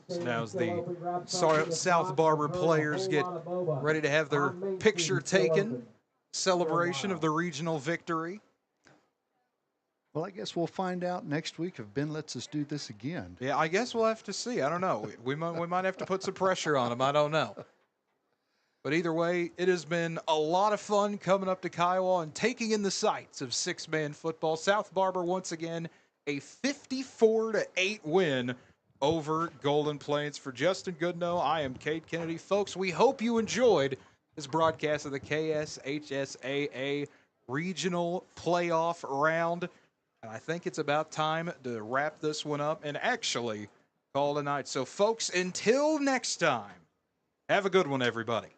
So now as the South Barber players get ready to have their picture taken, celebration of the regional victory. Well, I guess we'll find out next week if Ben lets us do this again. Yeah, I guess we'll have to see. I don't know. We might have to put some pressure on him. I don't know. But either way, it has been a lot of fun coming up to Kiowa and taking in the sights of six-man football. South Barber, once again, a 54-8 win over Golden Plains. For Justin Goodnow, I am Cade Kennedy. Folks, we hope you enjoyed this broadcast of the KSHSAA Regional Playoff Round. And I think it's about time to wrap this one up and actually call it a night. So, folks, until next time, have a good one, everybody.